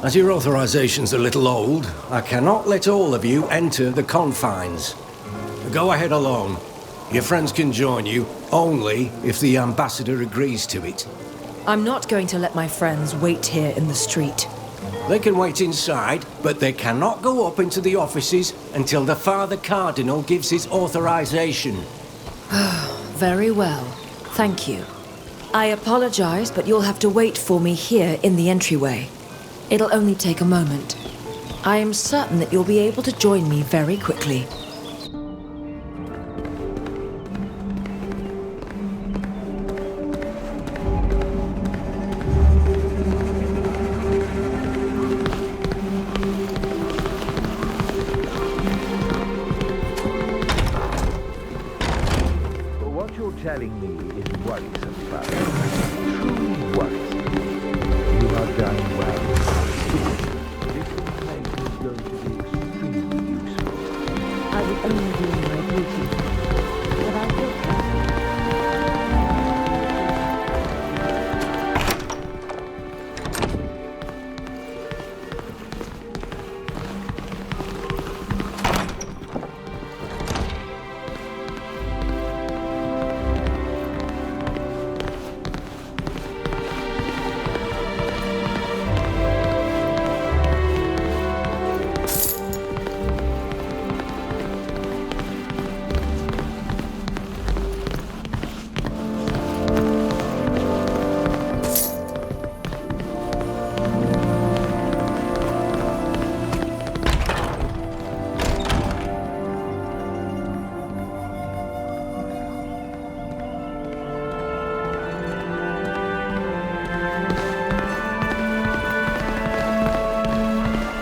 As your authorization's a little old, I cannot let all of you enter the confines. Go ahead alone. Your friends can join you, only if the ambassador agrees to it. I'm not going to let my friends wait here in the street. They can wait inside, but they cannot go up into the offices until the Father Cardinal gives his authorization. Very well. Thank you. I apologize, but you'll have to wait for me here in the entryway. It'll only take a moment. I am certain that you'll be able to join me very quickly. Telling me is worrisome, Father. Truly worrisome. You have done well. This information is going to be extremely useful. I would only do my duty, but I will.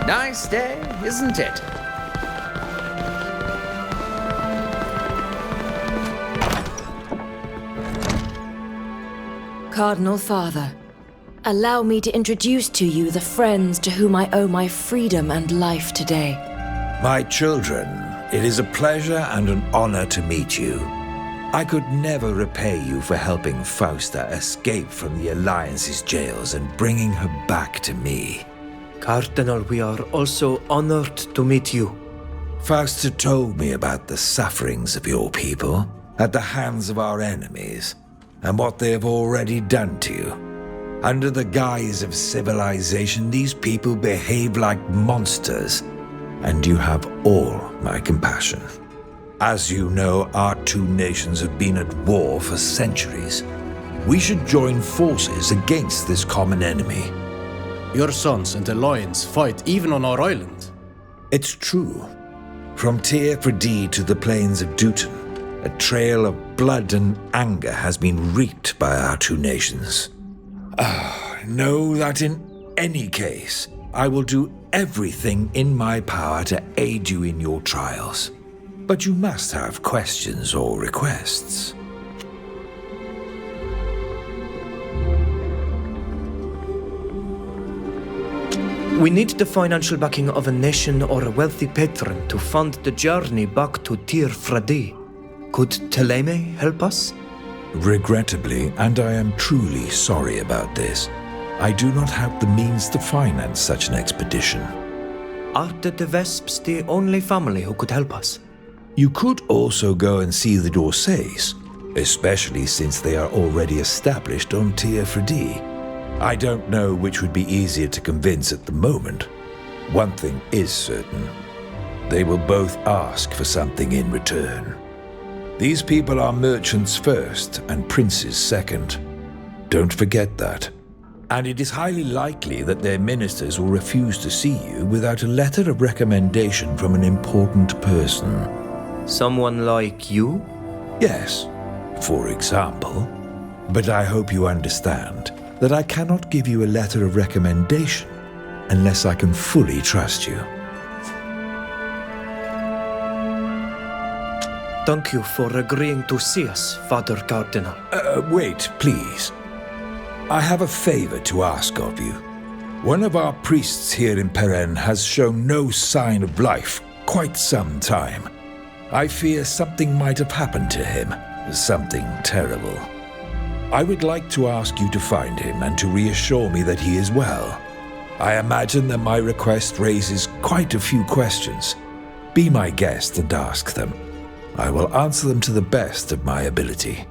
Nice day, isn't it? Cardinal Father, allow me to introduce to you the friends to whom I owe my freedom and life today. My children, it is a pleasure and an honor to meet you. I could never repay you for helping Fausta escape from the Alliance's jails and bringing her back to me. Cardinal, we are also honored to meet you. Fausta told me about the sufferings of your people at the hands of our enemies, and what they have already done to you. Under the guise of civilization, these people behave like monsters, and you have all my compassion. As you know, our two nations have been at war for centuries. We should join forces against this common enemy. Your sons and alliance fight even on our island. It's true. From Teer Fradee to the plains of Duton, a trail of blood and anger has been wreaked by our two nations. Know that in any case, I will do everything in my power to aid you in your trials. But you must have questions or requests. We need the financial backing of a nation or a wealthy patron to fund the journey back to Teer Fradee. Could Thélème help us? Regrettably, and I am truly sorry about this, I do not have the means to finance such an expedition. Are the De Vesps the only family who could help us? You could also go and see the Odyssees, especially since they are already established on Teer Fradee. I don't know which would be easier to convince at the moment. One thing is certain. They will both ask for something in return. These people are merchants first and princes second. Don't forget that. And it is highly likely that their ministers will refuse to see you without a letter of recommendation from an important person. Someone like you? Yes, for example. But I hope you understand that I cannot give you a letter of recommendation unless I can fully trust you. Thank you for agreeing to see us, Father Cardinal. Wait, please. I have a favor to ask of you. One of our priests here in Perrin has shown no sign of life quite some time. I fear something might have happened to him, something terrible. I would like to ask you to find him and to reassure me that he is well. I imagine that my request raises quite a few questions. Be my guest and ask them. I will answer them to the best of my ability.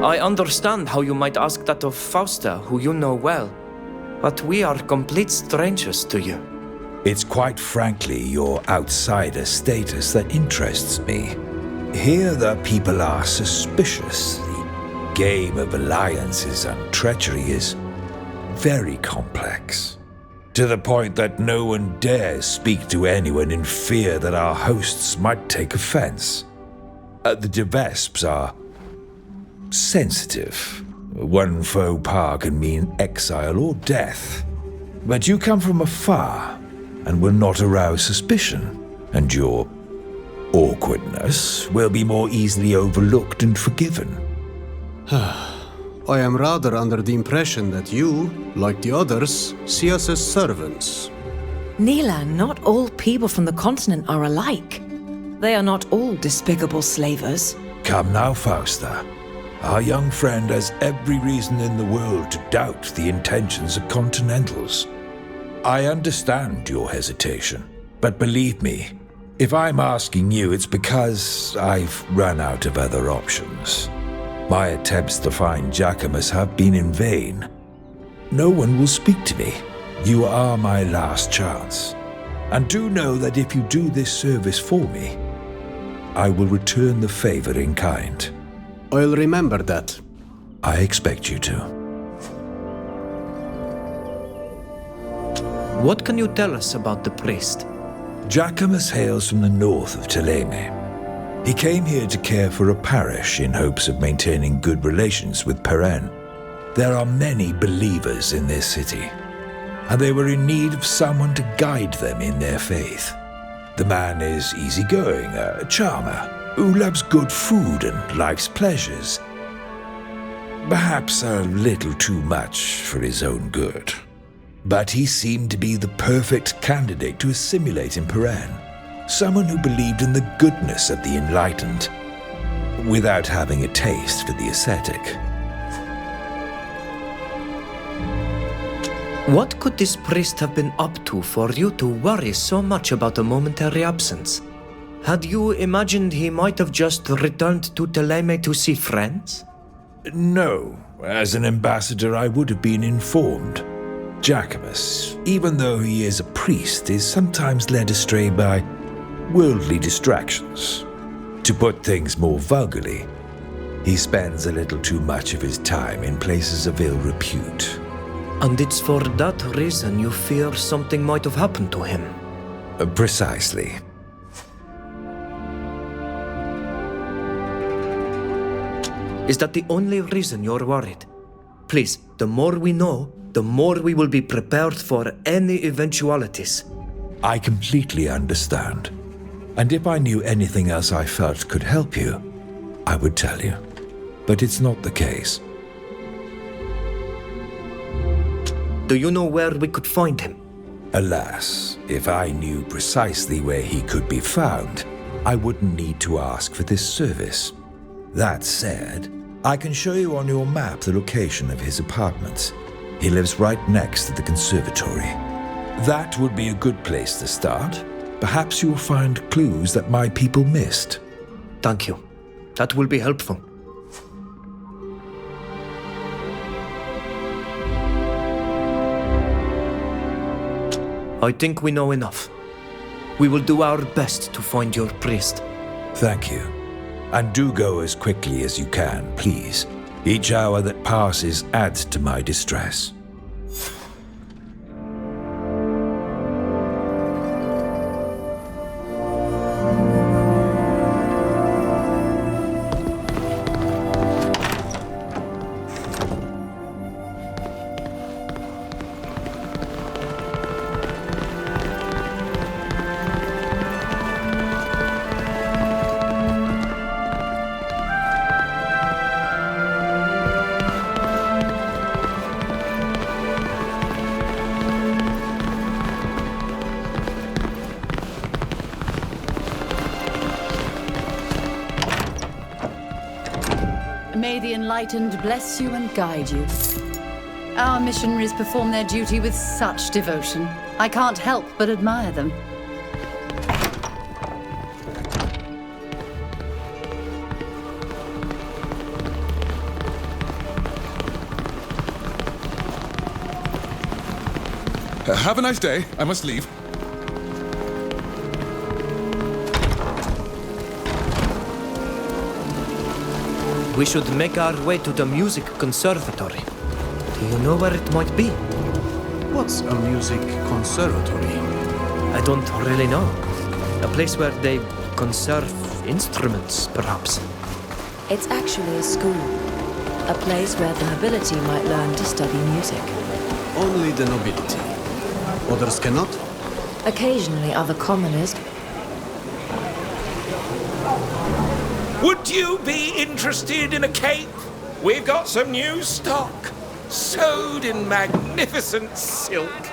I understand how you might ask that of Fausta, who you know well, but we are complete strangers to you. It's quite frankly your outsider status that interests me. Here the people are suspicious. The game of alliances and treachery is very complex, to the point that no one dares speak to anyone in fear that our hosts might take offense. The De Vesps are sensitive. One faux pas can mean exile or death. But you come from afar and will not arouse suspicion, and your awkwardness will be more easily overlooked and forgiven. I am rather under the impression that you, like the others, see us as servants. Neela, not all people from the continent are alike. They are not all despicable slavers. Come now, Fausta. Our young friend has every reason in the world to doubt the intentions of Continentals. I understand your hesitation, but believe me, if I'm asking you, it's because I've run out of other options. My attempts to find Jacquemus have been in vain. No one will speak to me. You are my last chance. And do know that if you do this service for me, I will return the favor in kind. I'll remember that. I expect you to. What can you tell us about the priest? Jacquemus hails from the north of Thélème. He came here to care for a parish in hopes of maintaining good relations with Perrin. There are many believers in this city, and they were in need of someone to guide them in their faith. The man is easygoing, a charmer, who loves good food and life's pleasures. Perhaps a little too much for his own good. But he seemed to be the perfect candidate to assimilate in Perrin. Someone who believed in the goodness of the enlightened, without having a taste for the ascetic. What could this priest have been up to for you to worry so much about a momentary absence? Had you imagined he might have just returned to Thélème to see friends? No. As an ambassador, I would have been informed. Jacobus, even though he is a priest, is sometimes led astray by worldly distractions. To put things more vulgarly, he spends a little too much of his time in places of ill repute. And it's for that reason you fear something might have happened to him? Precisely. Is that the only reason you're worried? Please, the more we know, the more we will be prepared for any eventualities. I completely understand. And if I knew anything else I felt could help you, I would tell you. But it's not the case. Do you know where we could find him? Alas, if I knew precisely where he could be found, I wouldn't need to ask for this service. That said, I can show you on your map the location of his apartments. He lives right next to the conservatory. That would be a good place to start. Perhaps you'll find clues that my people missed. Thank you. That will be helpful. I think we know enough. We will do our best to find your priest. Thank you. And do go as quickly as you can, please. Each hour that passes adds to my distress. May the enlightened bless you and guide you. Our missionaries perform their duty with such devotion. I can't help but admire them. Have a nice day. I must leave. We should make our way to the music conservatory. Do you know where it might be? What's a music conservatory? I don't really know. A place where they conserve instruments, perhaps. It's actually a school. A place where the nobility might learn to study music. Only the nobility. Others cannot? Occasionally other commoners. Would you be interested in a cape? We've got some new stock, sewed in magnificent silk.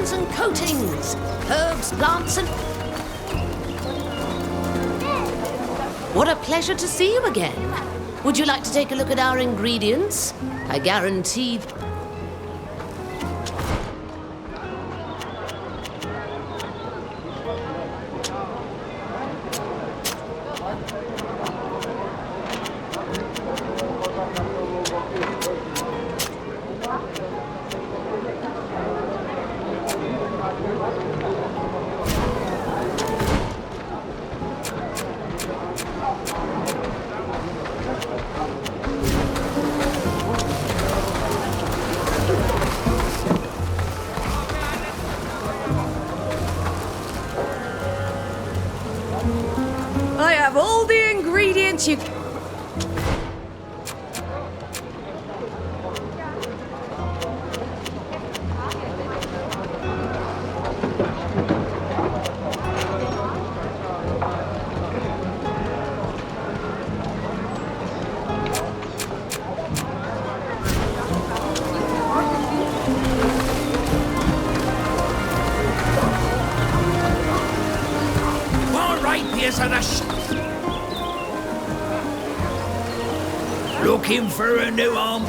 potions and coatings, herbs, plants, and... What a pleasure to see you again. Would you like to take a look at our ingredients? I guarantee... I have all the ingredients you... All right, Pius of the Looking for a new arm?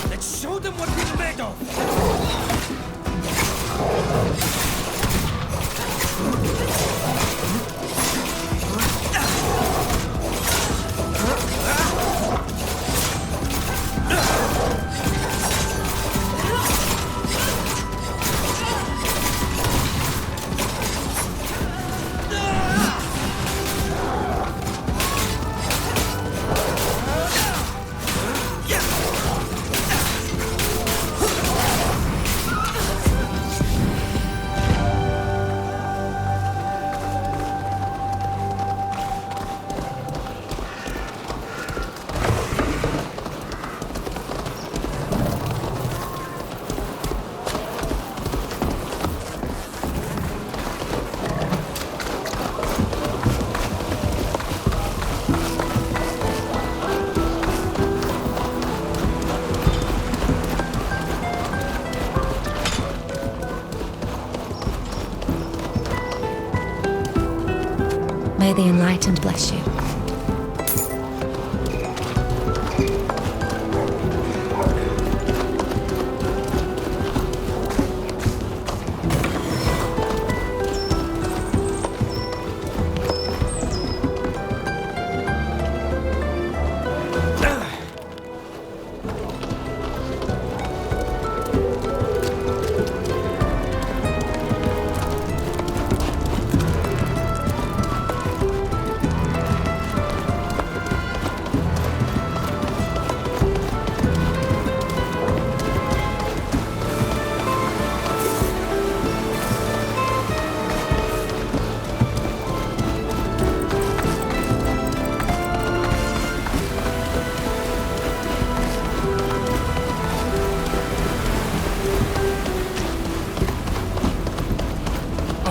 Let's show them what we're made of! May the Enlightened bless you.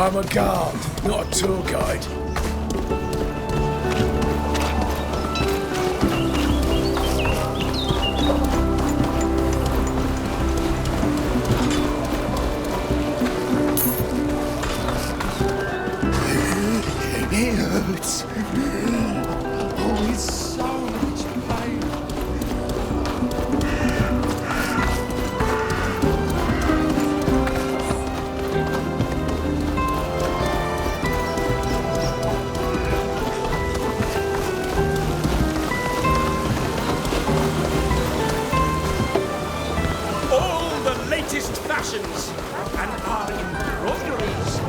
I'm a guard, not a tour guide. It hurts. Oh, it's so much pain. All the latest fashions and our embroideries.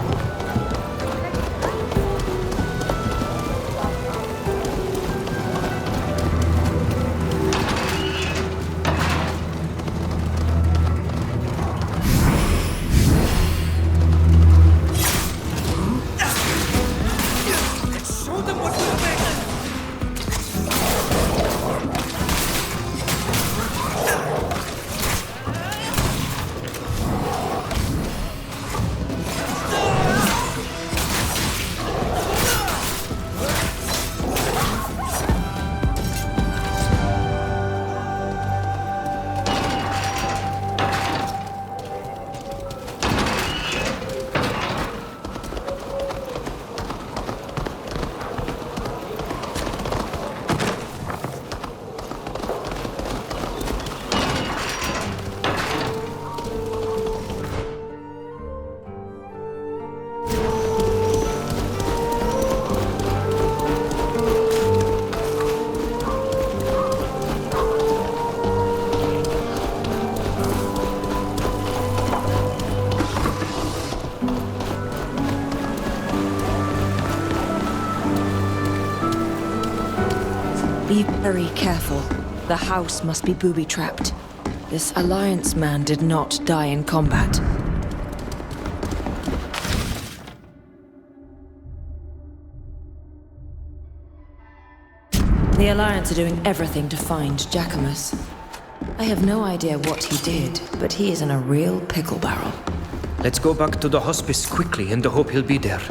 Show them what we're making! Be very careful. The house must be booby-trapped. This Alliance man did not die in combat. The Alliance are doing everything to find Jacquemus. I have no idea what he did, but he is in a real pickle barrel. Let's go back to the hospice quickly in the hope he'll be there.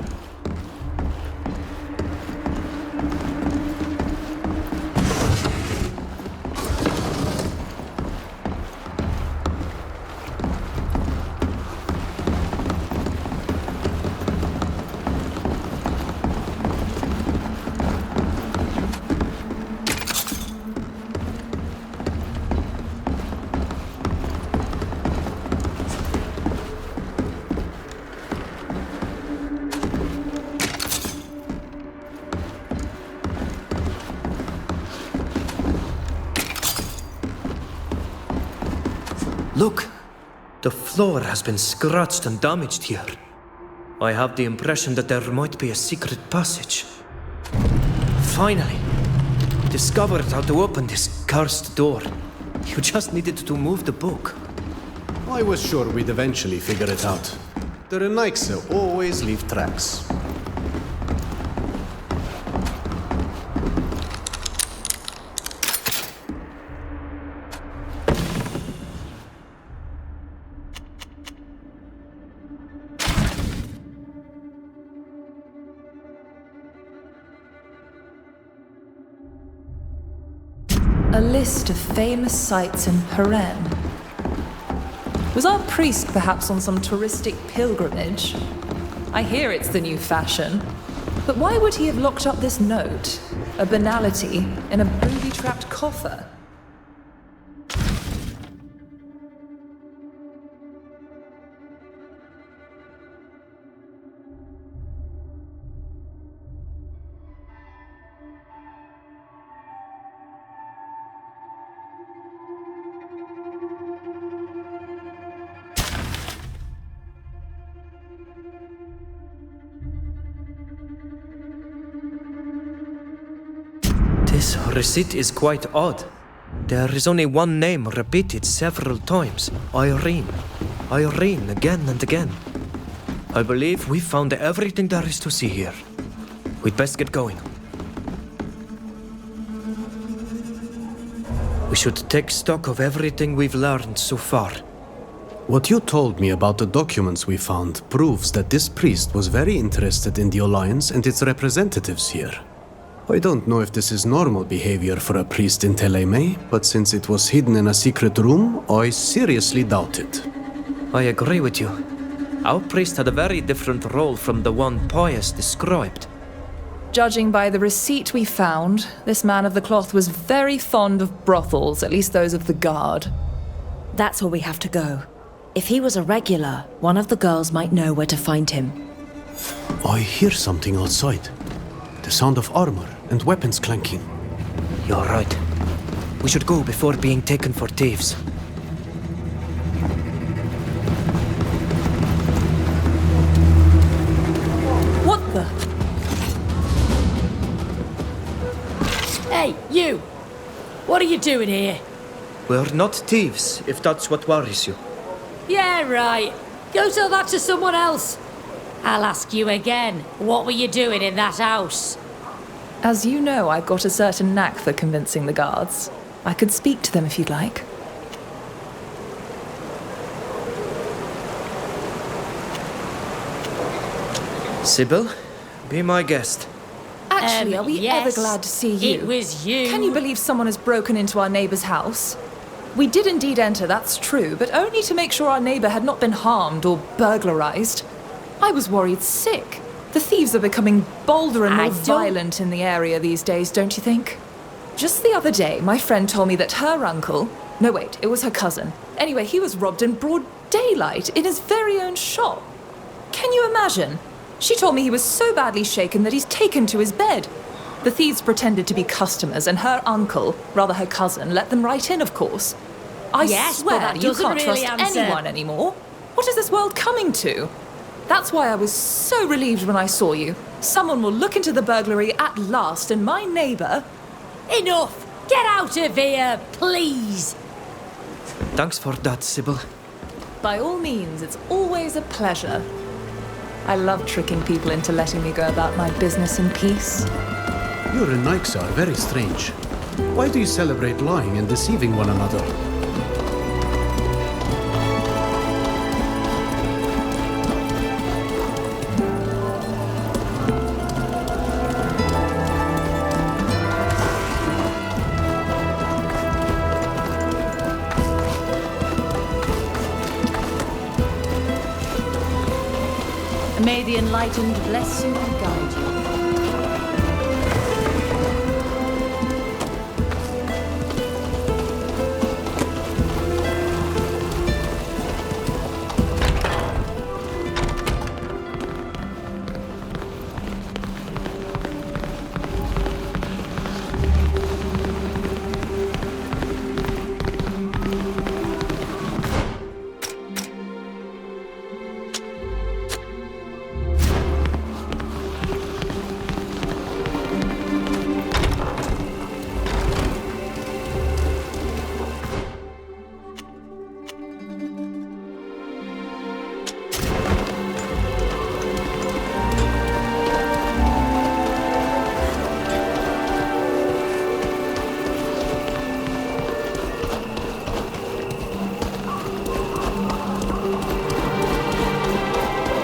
Look! The floor has been scratched and damaged here. I have the impression that there might be a secret passage. Finally! Discovered how to open this cursed door. You just needed to move the book. I was sure we'd eventually figure it out. The Renaixer always leave tracks. A list of famous sites in Peren. Was our priest perhaps on some touristic pilgrimage? I hear it's the new fashion. But why would he have locked up this note? A banality in a booby-trapped coffer? This receipt is quite odd. There is only one name repeated several times. Irene. Irene, again and again. I believe we found everything there is to see here. We'd best get going. We should take stock of everything we've learned so far. What you told me about the documents we found proves that this priest was very interested in the Alliance and its representatives here. I don't know if this is normal behavior for a priest in Telemay, but since it was hidden in a secret room, I seriously doubt it. I agree with you. Our priest had a very different role from the one Pius described. Judging by the receipt we found, this man of the cloth was very fond of brothels, at least those of the guard. That's where we have to go. If he was a regular, one of the girls might know where to find him. I hear something outside. The sound of armor and weapons clanking. You're right. We should go before being taken for thieves. What the? Hey, you! What are you doing here? We're not thieves, if that's what worries you. Yeah, right. Go tell that to someone else. I'll ask you again. What were you doing in that house? As you know, I've got a certain knack for convincing the guards. I could speak to them if you'd like. Sybil, be my guest. Actually, are we yes, ever glad to see you? It was you. Can you believe someone has broken into our neighbour's house? We did indeed enter, that's true, but only to make sure our neighbour had not been harmed or burglarised. I was worried sick. The thieves are becoming bolder and more violent in the area these days, don't you think? Just the other day, my friend told me that her uncle... No, wait, it was her cousin. Anyway, he was robbed in broad daylight in his very own shop. Can you imagine? She told me he was so badly shaken that he's taken to his bed. The thieves pretended to be customers, and her uncle, rather her cousin, let them right in, of course. I swear you can't trust anyone anymore. What is this world coming to? That's why I was so relieved when I saw you. Someone will look into the burglary at last, and my neighbour... Enough! Get out of here, please! Thanks for that, Sybil. By all means, it's always a pleasure. I love tricking people into letting me go about my business in peace. Your Nikes are very strange. Why do you celebrate lying and deceiving one another? May the enlightened bless you and guide you.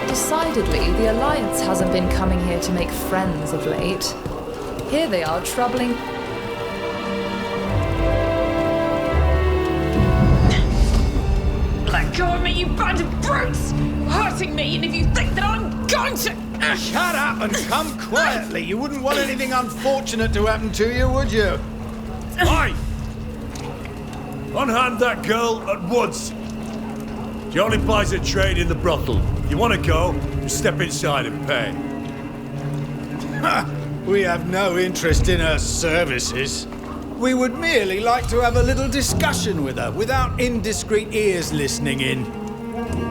Decidedly, the Alliance hasn't been coming here to make friends of late. Here they are, troubling... Let go of me, you band of brutes! Hurting me, and if you think that I'm going to... Shut up and come quietly. You wouldn't want anything unfortunate to happen to you, would you? Aye! Unhand that girl at once. She only buys a trade in the brothel. If you want to go, just step inside and pay. We have no interest in her services. We would merely like to have a little discussion with her without indiscreet ears listening in.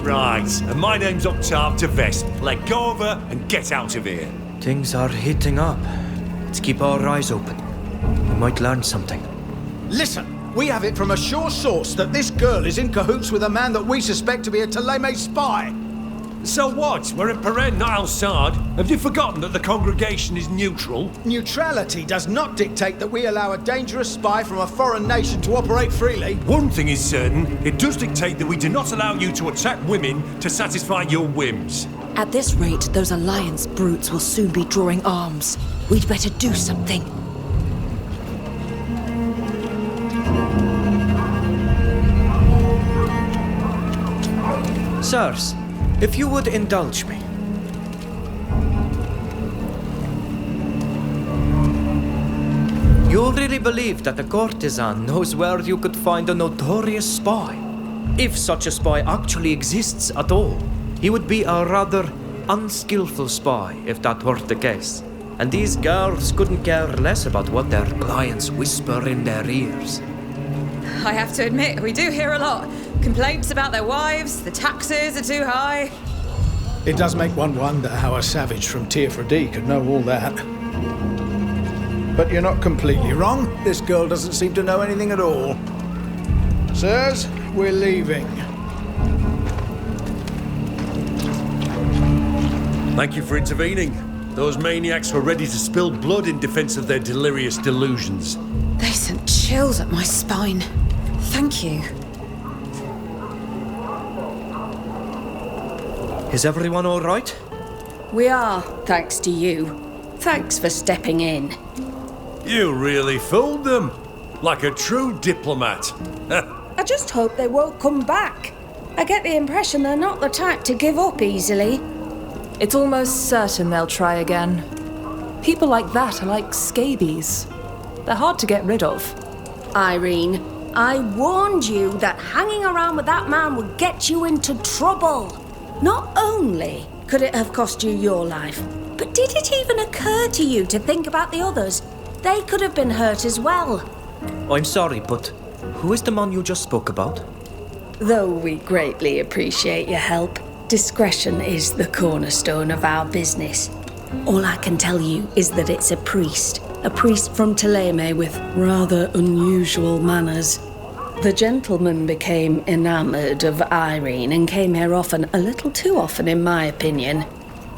Right, and my name's Octave de Vest. Let go of her and get out of here. Things are heating up. Let's keep our eyes open. We might learn something. Listen, we have it from a sure source that this girl is in cahoots with a man that we suspect to be a Telemay spy. So what? We're in Peren, not outside. Have you forgotten that the congregation is neutral? Neutrality does not dictate that we allow a dangerous spy from a foreign nation to operate freely. One thing is certain, it does dictate that we do not allow you to attack women to satisfy your whims. At this rate, those Alliance brutes will soon be drawing arms. We'd better do something. Sirs, if you would indulge me. You really believe that the courtesan knows where you could find a notorious spy? If such a spy actually exists at all, he would be a rather unskillful spy if that were the case. And these girls couldn't care less about what their clients whisper in their ears. I have to admit, we do hear a lot. Complaints about their wives, the taxes are too high. It does make one wonder how a savage from Teer Fradee could know all that. But you're not completely wrong. This girl doesn't seem to know anything at all. Sirs, we're leaving. Thank you for intervening. Those maniacs were ready to spill blood in defense of their delirious delusions. They sent chills up my spine. Thank you. Is everyone all right? We are, thanks to you. Thanks for stepping in. You really fooled them. Like a true diplomat. I just hope they won't come back. I get the impression they're not the type to give up easily. It's almost certain they'll try again. People like that are like scabies. They're hard to get rid of. Irene, I warned you that hanging around with that man would get you into trouble. Not only could it have cost you your life, but did it even occur to you to think about the others? They could have been hurt as well. I'm sorry, but who is the man you just spoke about? Though we greatly appreciate your help, discretion is the cornerstone of our business. All I can tell you is that it's a priest from Thélème with rather unusual manners. The gentleman became enamoured of Irene and came here often, a little too often in my opinion.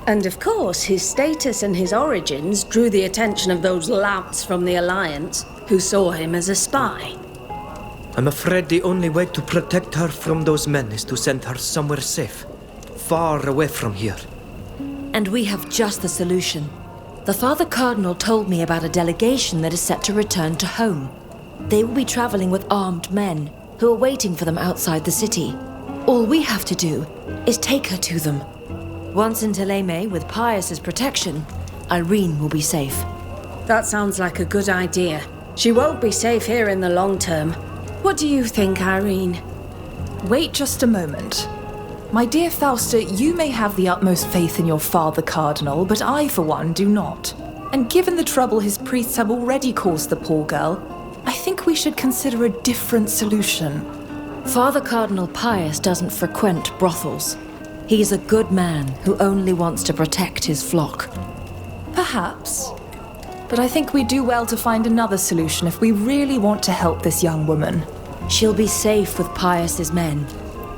And of course, his status and his origins drew the attention of those louts from the Alliance who saw him as a spy. I'm afraid the only way to protect her from those men is to send her somewhere safe, far away from here. And we have just the solution. The Father Cardinal told me about a delegation that is set to return to home. They will be traveling with armed men who are waiting for them outside the city. All we have to do is take her to them. Once in Thélème with Pius's protection, Irene will be safe. That sounds like a good idea. She won't be safe here in the long term. What do you think, Irene? Wait just a moment. My dear Fausta, you may have the utmost faith in your Father Cardinal, but I, for one, do not. And given the trouble his priests have already caused the poor girl, I think we should consider a different solution. Father Cardinal Pius doesn't frequent brothels. He is a good man who only wants to protect his flock. Perhaps. But I think we do well to find another solution if we really want to help this young woman. She'll be safe with Pius's men.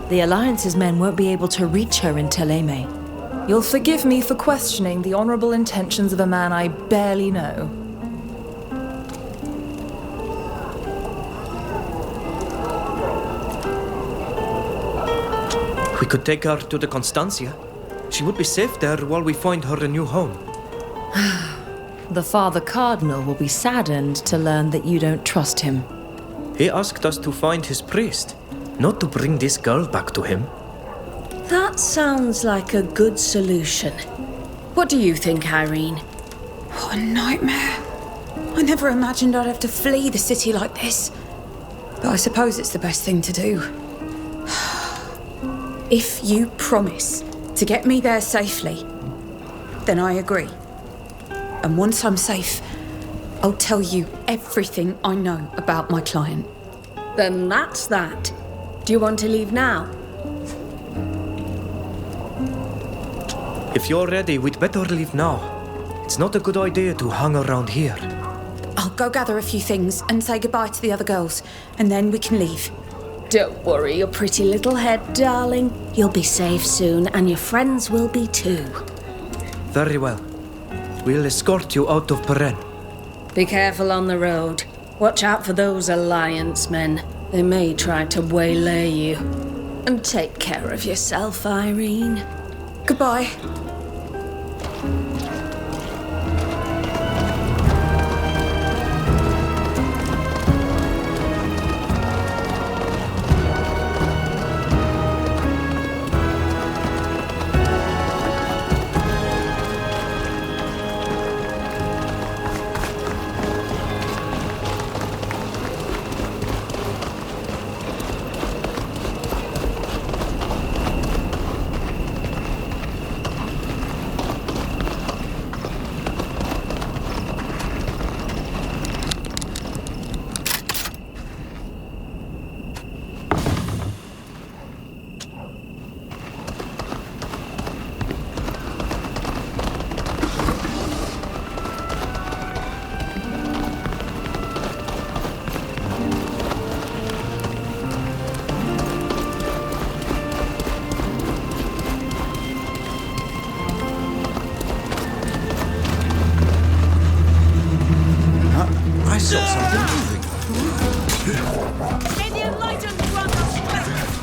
The Alliance's men won't be able to reach her in Thélème. You'll forgive me for questioning the honorable intentions of a man I barely know. We could take her to the Constancia. She would be safe there while we find her a new home. The Father Cardinal will be saddened to learn that you don't trust him. He asked us to find his priest, not to bring this girl back to him. That sounds like a good solution. What do you think, Irene? What a nightmare. I never imagined I'd have to flee the city like this. But I suppose it's the best thing to do. If you promise to get me there safely, then I agree. And once I'm safe, I'll tell you everything I know about my client. Then that's that. Do you want to leave now? If you're ready, we'd better leave now. It's not a good idea to hang around here. I'll go gather a few things and say goodbye to the other girls, and then we can leave. Don't worry your pretty little head, darling. You'll be safe soon, and your friends will be too. Very well. We'll escort you out of Peren. Be careful on the road. Watch out for those Alliance men. They may try to waylay you. And take care of yourself, Irene. Goodbye. I saw something moving. May the enlightened grant us strength!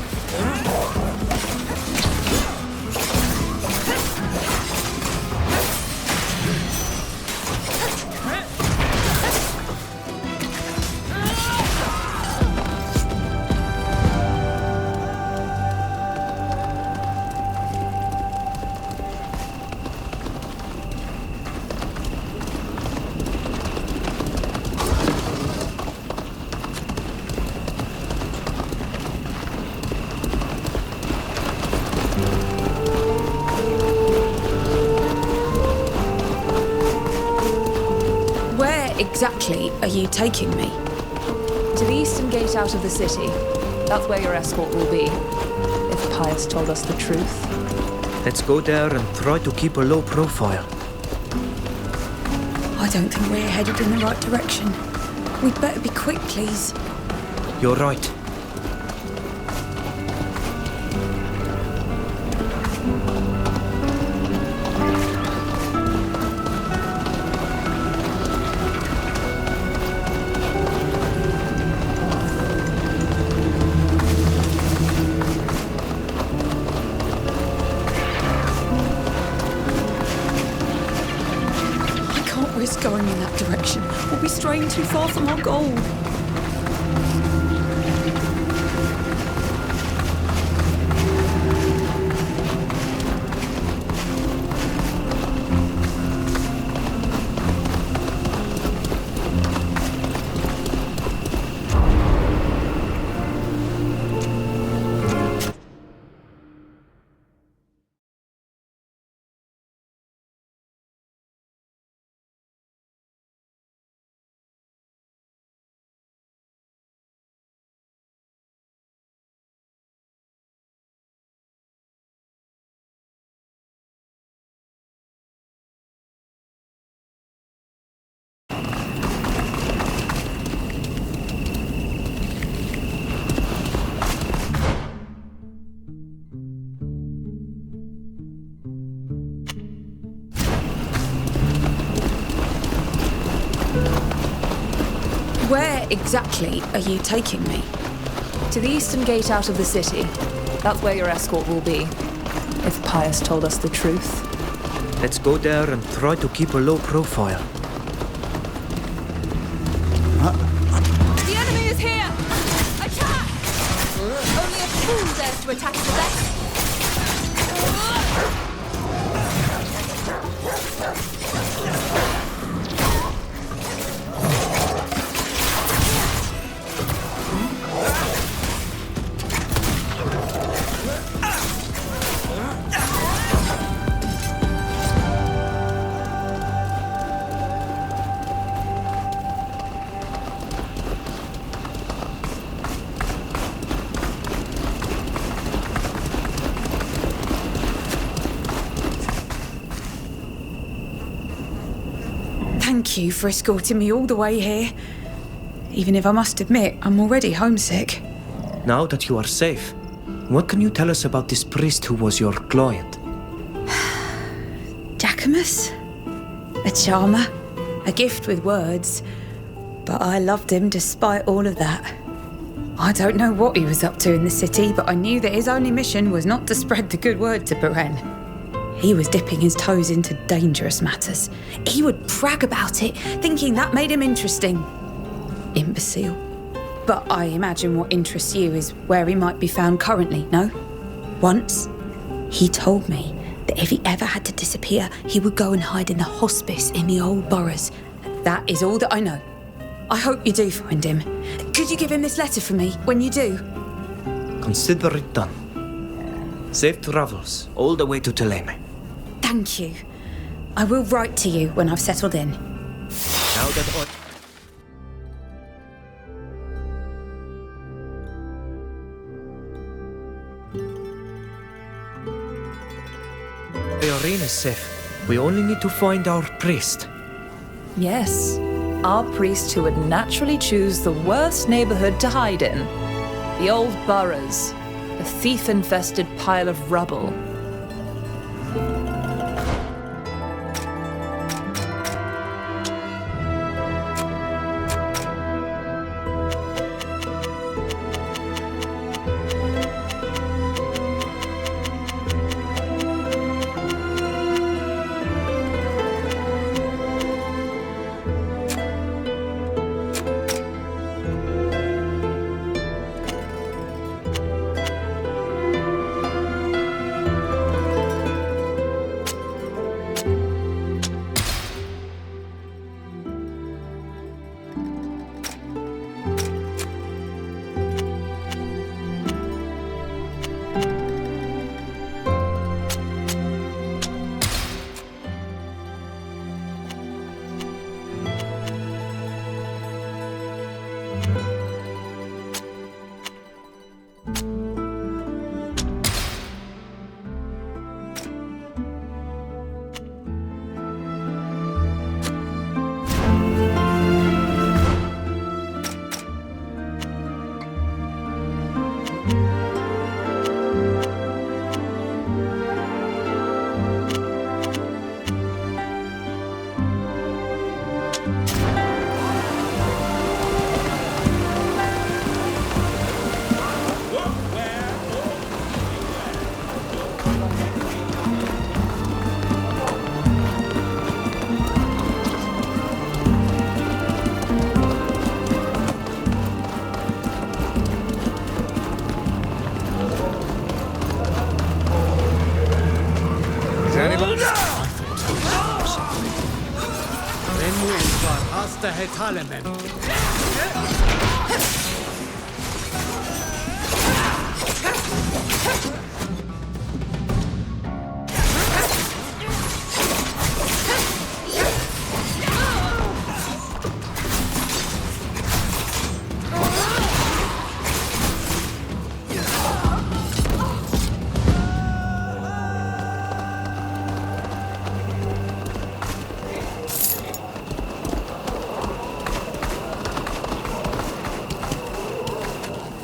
Exactly are you taking me? To the eastern gate out of the city. That's where your escort will be. If Pius told us the truth. Let's go there and try to keep a low profile. I don't think we're headed in the right direction. We'd better be quick, please. You're right. Going in that direction. We'll be straying too far from our goal. Where exactly are you taking me? To the eastern gate out of the city. That's where your escort will be. If Pius told us the truth. Let's go there and try to keep a low profile. The enemy is here! Attack! Only a fool dares to attack the best! Thank you for escorting me all the way here. Even if I must admit, I'm already homesick. Now that you are safe, what can you tell us about this priest who was your client? Jacquemus? A charmer? A gift with words. But I loved him despite all of that. I don't know what he was up to in the city, but I knew that his only mission was not to spread the good word to Beren. He was dipping his toes into dangerous matters. He would brag about it, thinking that made him interesting. Imbecile. But I imagine what interests you is where he might be found currently, no? Once, he told me that if he ever had to disappear, he would go and hide in the hospice in the old boroughs. That is all that I know. I hope you do find him. Could you give him this letter for me when you do? Consider it done. Safe travels all the way to Teleme. Thank you. I will write to you when I've settled in. Now that the arena is safe. We only need to find our priest. Yes, our priest who would naturally choose the worst neighborhood to hide in. The old boroughs, a thief-infested pile of rubble.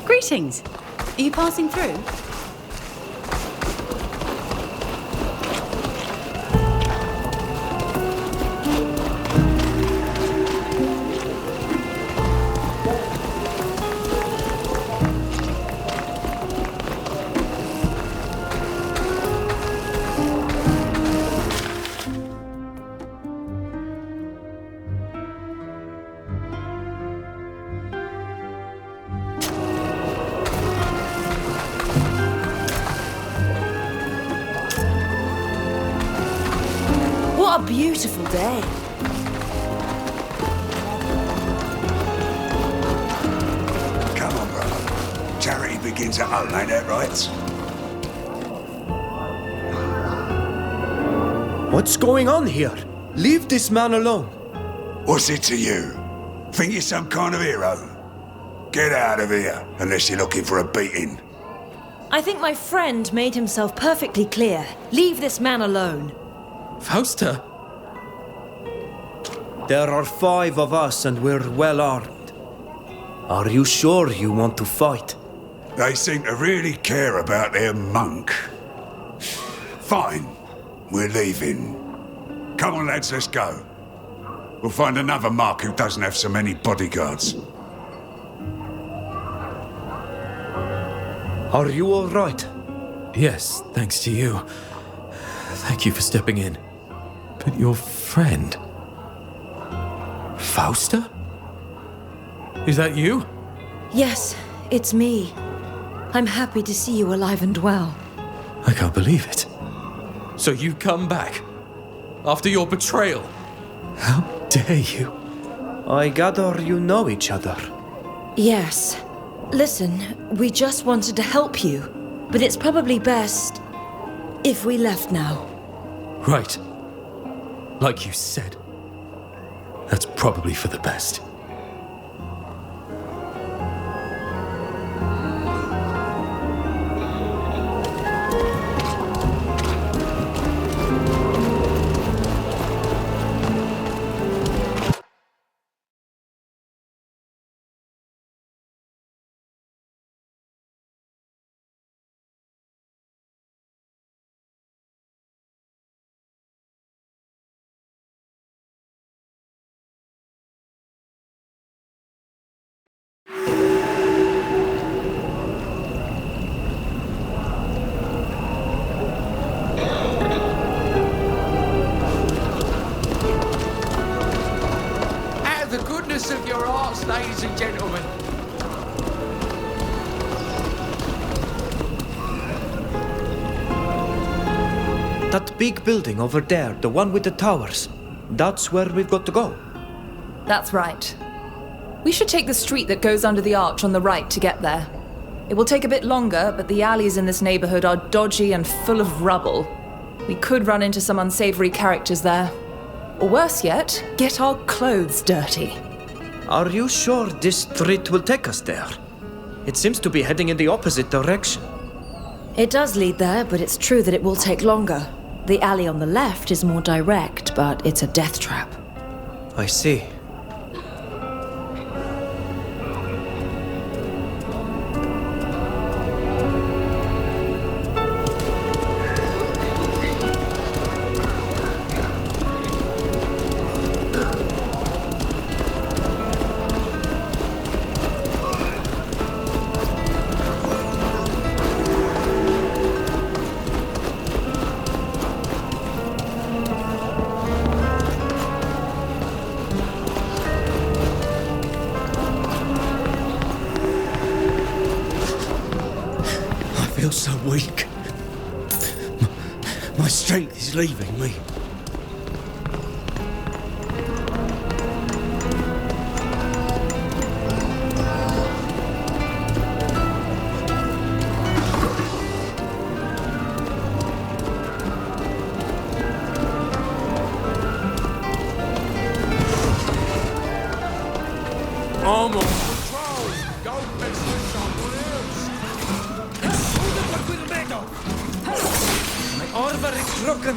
Greetings. Are you passing through? What a beautiful day. Come on, brother. Charity begins at home, ain't that right? What's going on here? Leave this man alone. What's it to you? Think you're some kind of hero? Get out of here, unless you're looking for a beating. I think my friend made himself perfectly clear. Leave this man alone. Fausta? There are 5 of us and we're well armed. Are you sure you want to fight? They seem to really care about their monk. Fine, we're leaving. Come on, lads, let's go. We'll find another monk who doesn't have so many bodyguards. Are you all right? Yes, thanks to you. Thank you for stepping in. But your friend... Fausta? Is that you? Yes, it's me. I'm happy to see you alive and well. I can't believe it. So you come back? After your betrayal? How dare you? I gather you know each other. Yes. Listen, we just wanted to help you, but it's probably best if we left now. Right. Like you said. That's probably for the best. Of your hearts, ladies and gentlemen. That big building over there, the one with the towers, that's where we've got to go. That's right. We should take the street that goes under the arch on the right to get there. It will take a bit longer, but the alleys in this neighborhood are dodgy and full of rubble. We could run into some unsavory characters there. Or worse yet, get our clothes dirty. Are you sure this street will take us there? It seems to be heading in the opposite direction. It does lead there, but it's true that it will take longer. The alley on the left is more direct, but it's a death trap. I see. I feel so weak. My strength is leaving me. I'm on patrol. Go mess with someone else. My armor is broken.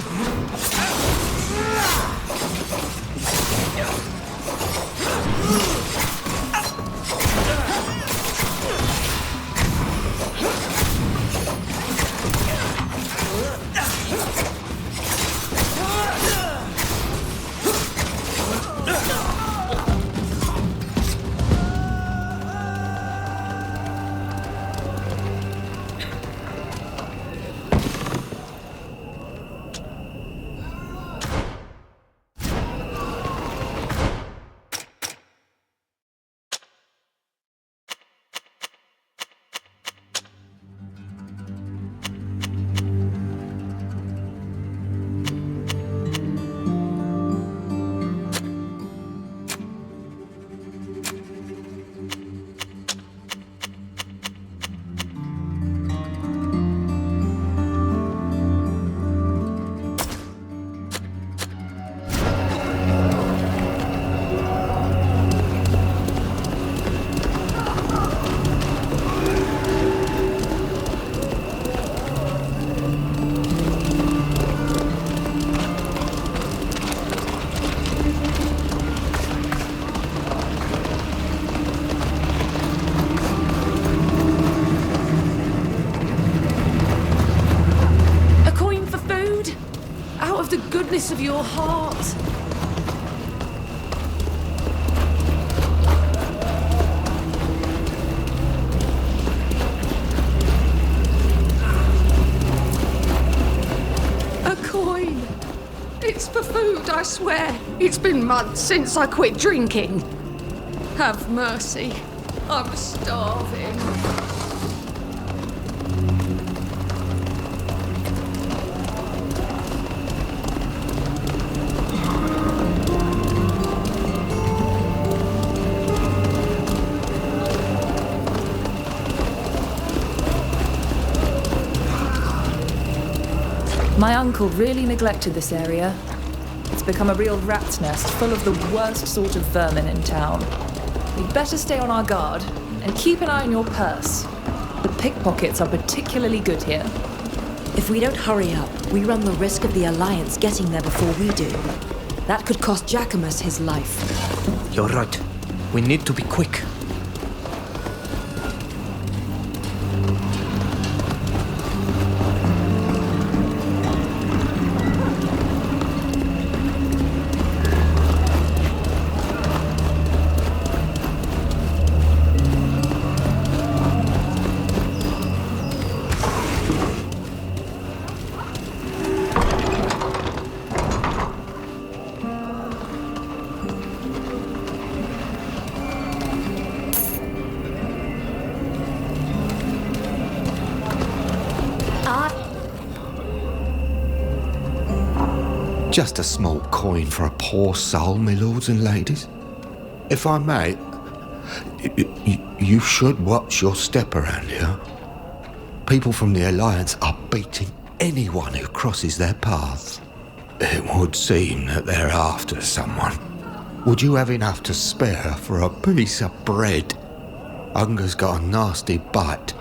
swear, it's been months since I quit drinking. Have mercy. I'm starving. My uncle really neglected this area. It's become a real rat's nest full of the worst sort of vermin in town. We'd better stay on our guard and keep an eye on your purse. The pickpockets are particularly good here. If we don't hurry up, we run the risk of the Alliance getting there before we do. That could cost Jacquemus his life. You're right. We need to be quick. Just a small coin for a poor soul, my lords and ladies. If I may, you should watch your step around here. People from the Alliance are beating anyone who crosses their paths. It would seem that they're after someone. Would you have enough to spare for a piece of bread? Hunger's got a nasty bite.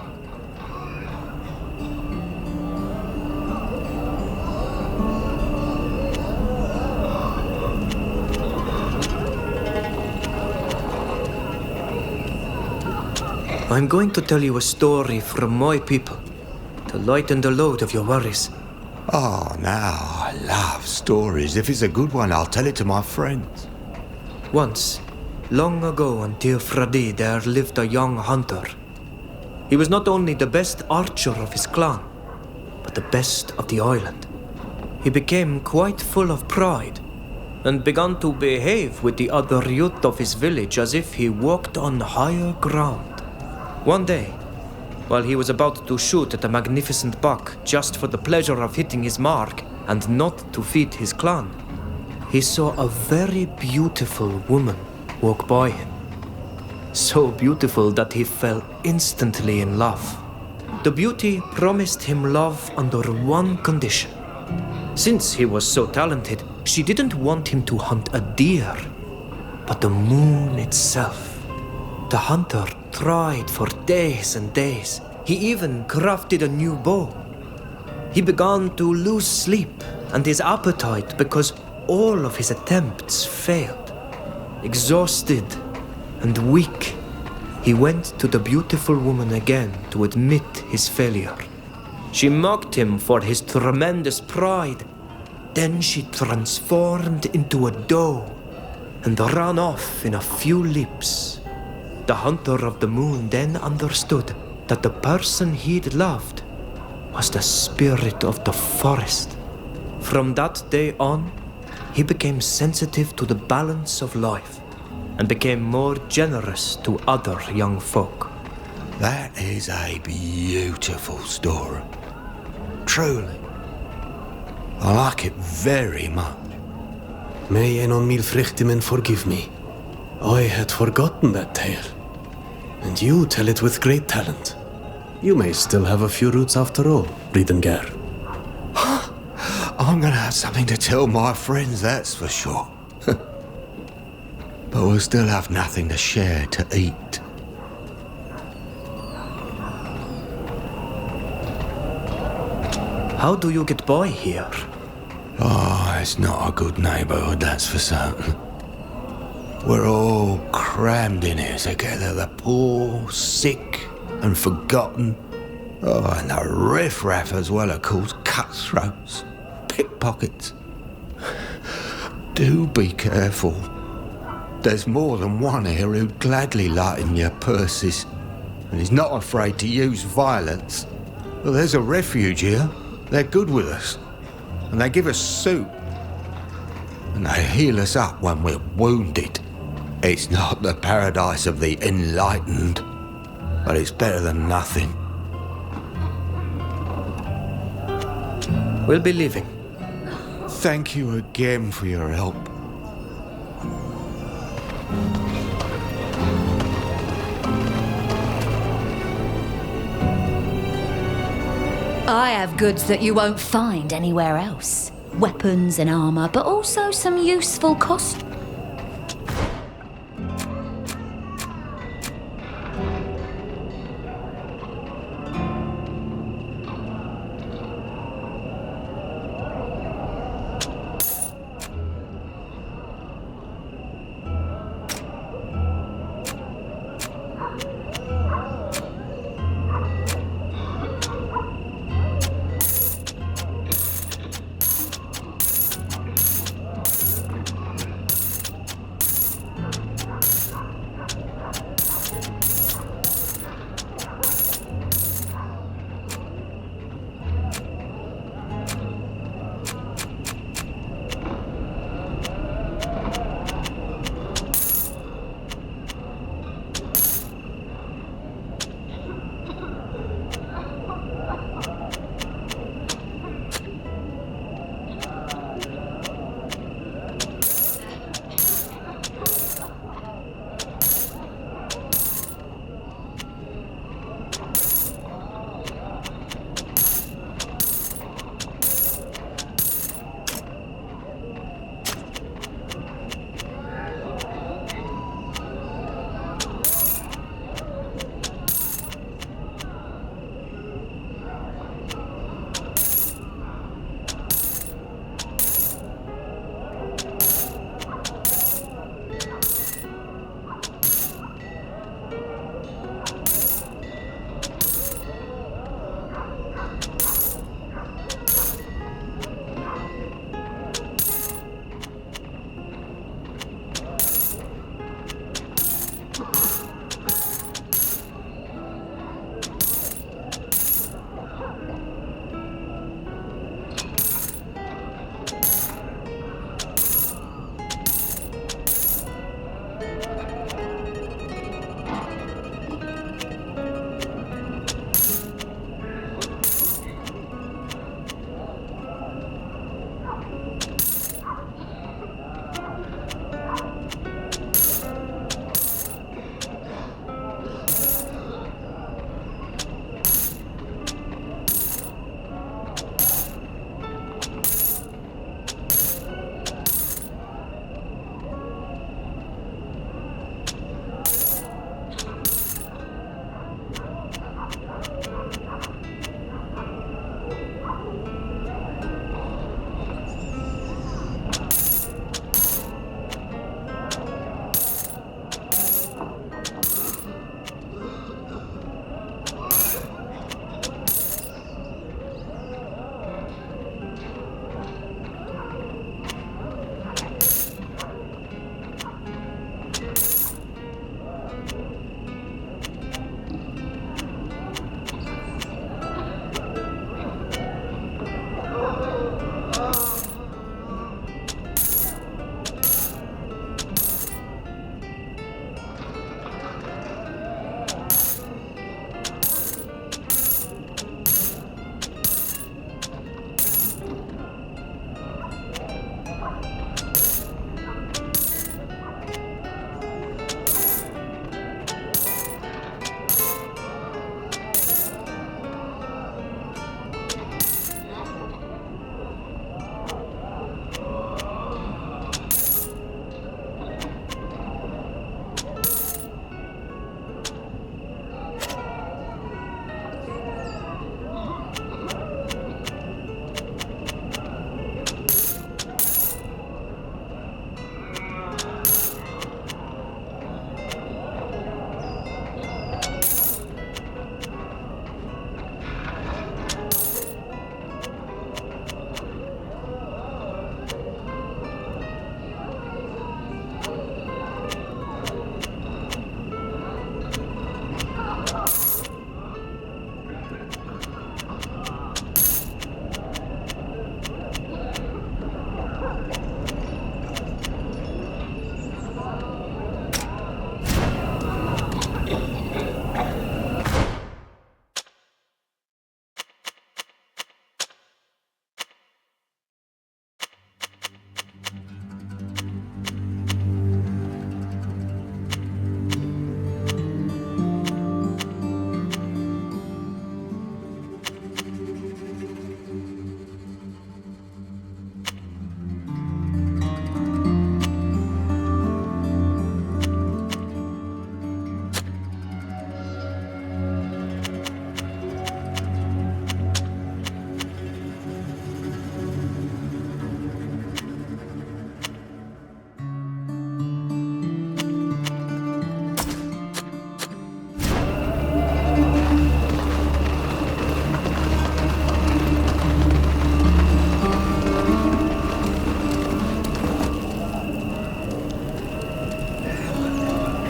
I'm going to tell you a story from my people to lighten the load of your worries. Oh, now, I love stories. If it's a good one, I'll tell it to my friends. Once, long ago on Teer Fradee, there lived a young hunter. He was not only the best archer of his clan, but the best of the island. He became quite full of pride and began to behave with the other youth of his village as if he walked on higher ground. One day, while he was about to shoot at a magnificent buck just for the pleasure of hitting his mark and not to feed his clan, he saw a very beautiful woman walk by him. So beautiful that he fell instantly in love. The beauty promised him love under one condition. Since he was so talented, she didn't want him to hunt a deer, but the moon itself. The hunter tried for days and days. He even crafted a new bow. He began to lose sleep and his appetite because all of his attempts failed. Exhausted and weak, he went to the beautiful woman again to admit his failure. She mocked him for his tremendous pride. Then she transformed into a doe and ran off in a few leaps. The hunter of the moon then understood that the person he'd loved was the spirit of the forest. From that day on, he became sensitive to the balance of life and became more generous to other young folk. That is a beautiful story. Truly. I like it very much. May Enon Milfrichtimen forgive me. I had forgotten that tale. And you tell it with great talent. You may still have a few roots after all, Ridengar. I'm gonna have something to tell my friends, that's for sure. But we'll still have nothing to share to eat. How do you get by here? Oh, it's not a good neighborhood, that's for certain. We're all crammed in here together, the poor, sick, and forgotten. Oh, and the riff-raff as well, of course, cutthroats, pickpockets. Do be careful. There's more than one here who'd gladly lighten your purses, and he's not afraid to use violence. Well, there's a refuge here. They're good with us, and they give us soup. and they heal us up when we're wounded. It's not the paradise of the enlightened, but it's better than nothing. We'll be leaving. Thank you again for your help. I have goods that you won't find anywhere else. Weapons and armor, but also some useful costumes.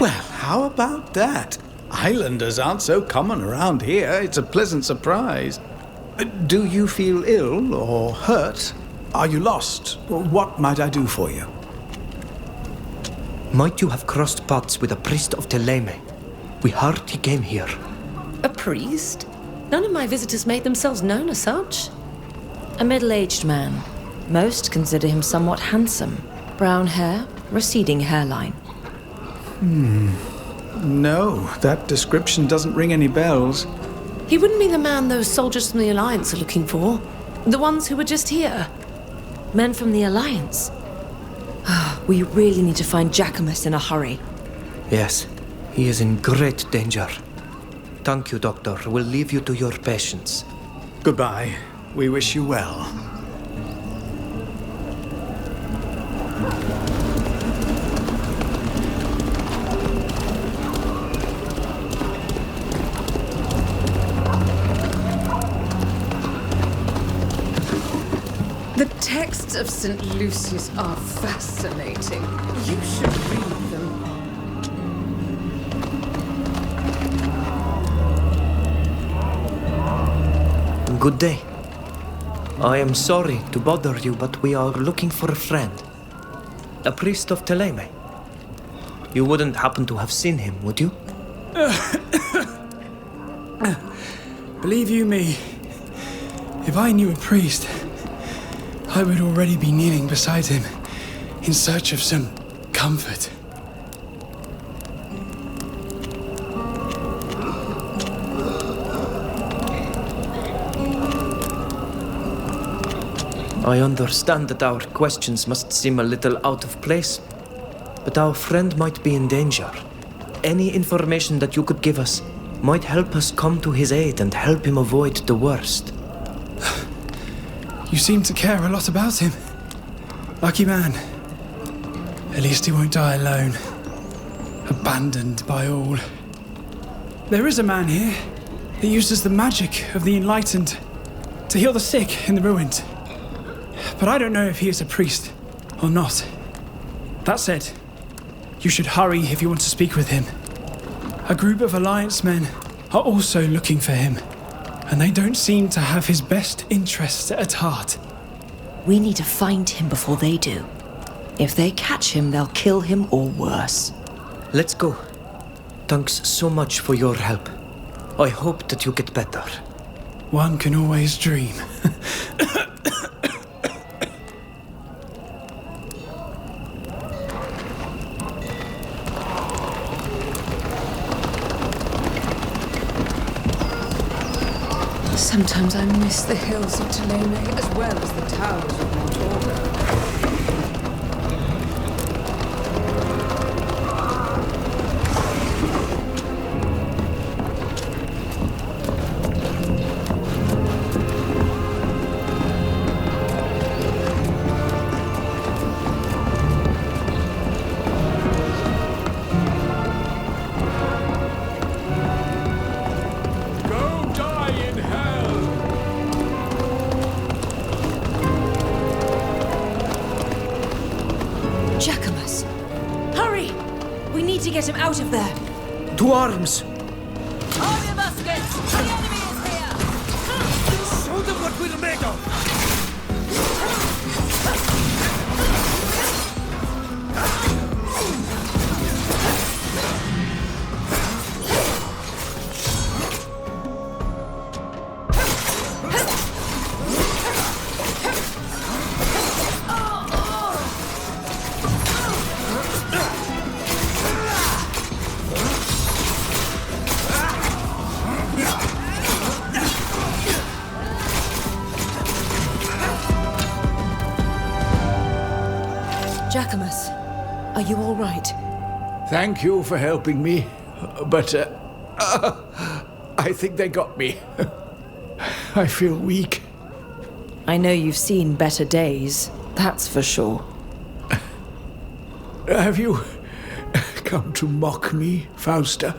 Well, how about that? Islanders aren't so common around here. It's a pleasant surprise. Do you feel ill or hurt? Are you lost? What might I do for you? Might you have crossed paths with a priest of Teleme? We heard he came here. A priest? None of my visitors made themselves known as such. A middle-aged man. Most consider him somewhat handsome. Brown hair, receding hairline. No, that description doesn't ring any bells. He wouldn't be the man those soldiers from the Alliance are looking for. The ones who were just here. Men from the Alliance. We really need to find Jacquemus in a hurry. Yes, he is in great danger. Thank you, Doctor. We'll leave you to your patients. Goodbye. We wish you well. The texts of St. Lucius are fascinating. You should read them. Good day. I am sorry to bother you, but we are looking for a friend. A priest of Teleme. You wouldn't happen to have seen him, would you? Believe you me, if I knew a priest, I would already be kneeling beside him in search of some comfort. I understand that our questions must seem a little out of place, but our friend might be in danger. Any information that you could give us might help us come to his aid and help him avoid the worst. You seem to care a lot about him. Lucky man. At least he won't die alone. Abandoned by all. There is a man here that uses the magic of the enlightened to heal the sick in the ruins. But I don't know if he is a priest or not. That said, you should hurry if you want to speak with him. A group of Alliance men are also looking for him, and they don't seem to have his best interests at heart. We need to find him before they do. If they catch him, they'll kill him or worse. Let's go. Thanks so much for your help. I hope that you get better. One can always dream. Sometimes I miss the hills of Teleme as well as the towers of Montorgo. Jacquemus! Hurry! We need to get him out of there. To arms! Hold your muskets! The enemy is here! Show them what we're made of! Jacquemus, are you all right? Thank you for helping me, but I think they got me. I feel weak. I know you've seen better days, that's for sure. Have you come to mock me, Fausta?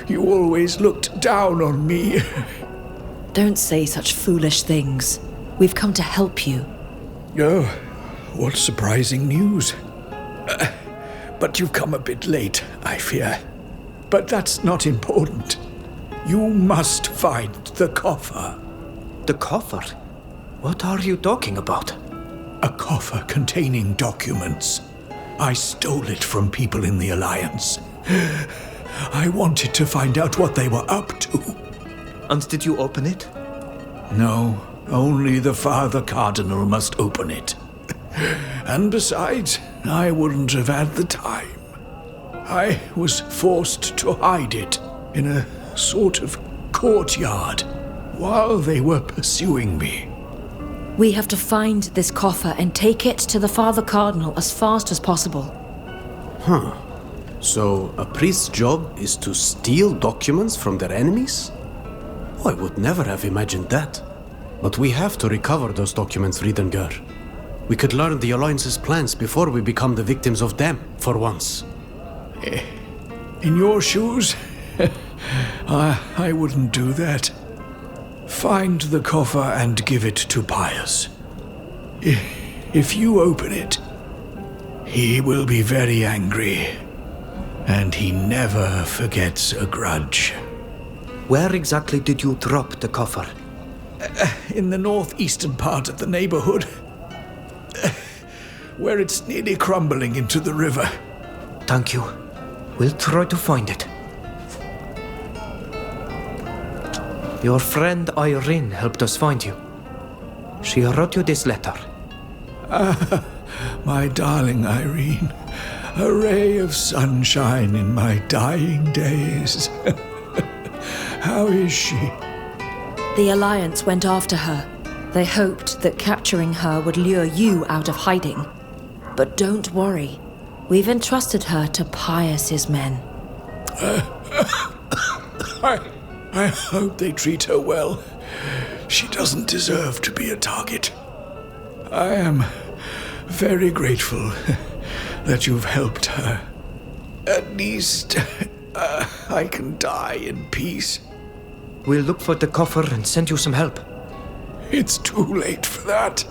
You always looked down on me. Don't say such foolish things. We've come to help you. Oh, what surprising news. but you've come a bit late, I fear. But that's not important. You must find the coffer. The coffer? What are you talking about? A coffer containing documents. I stole it from people in the Alliance. I wanted to find out what they were up to. And did you open it? No, only the Father Cardinal must open it. And besides, I wouldn't have had the time. I was forced to hide it in a sort of courtyard while they were pursuing me. We have to find this coffer and take it to the Father Cardinal as fast as possible. Huh. So, a priest's job is to steal documents from their enemies? Oh, I would never have imagined that. But we have to recover those documents, Friedengar. We could learn the Alliance's plans before we become the victims of them, for once. In your shoes, I wouldn't do that. Find the coffer and give it to Pius. If you open it, he will be very angry. And he never forgets a grudge. Where exactly did you drop the coffer? In the northeastern part of the neighborhood. Where it's nearly crumbling into the river. Thank you. We'll try to find it. Your friend Irene helped us find you. She wrote you this letter. Ah, my darling Irene. A ray of sunshine in my dying days. How is she? The Alliance went after her. They hoped that capturing her would lure you out of hiding. But don't worry. We've entrusted her to Pius's men. I hope they treat her well. She doesn't deserve to be a target. I am very grateful that you've helped her. At least I can die in peace. We'll look for the coffer and send you some help. It's too late for that.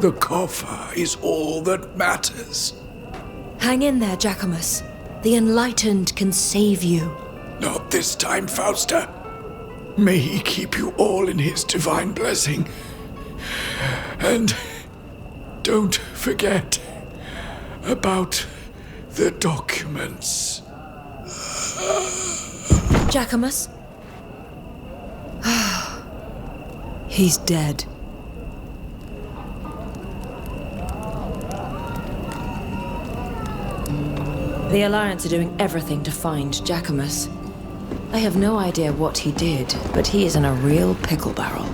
The coffer is all that matters. Hang in there, Jacquemus. The Enlightened can save you. Not this time, Fausta. May he keep you all in his divine blessing. And don't forget about the documents. Jacquemus? He's dead. The Alliance are doing everything to find Jacquemus. I have no idea what he did, but he is in a real pickle barrel.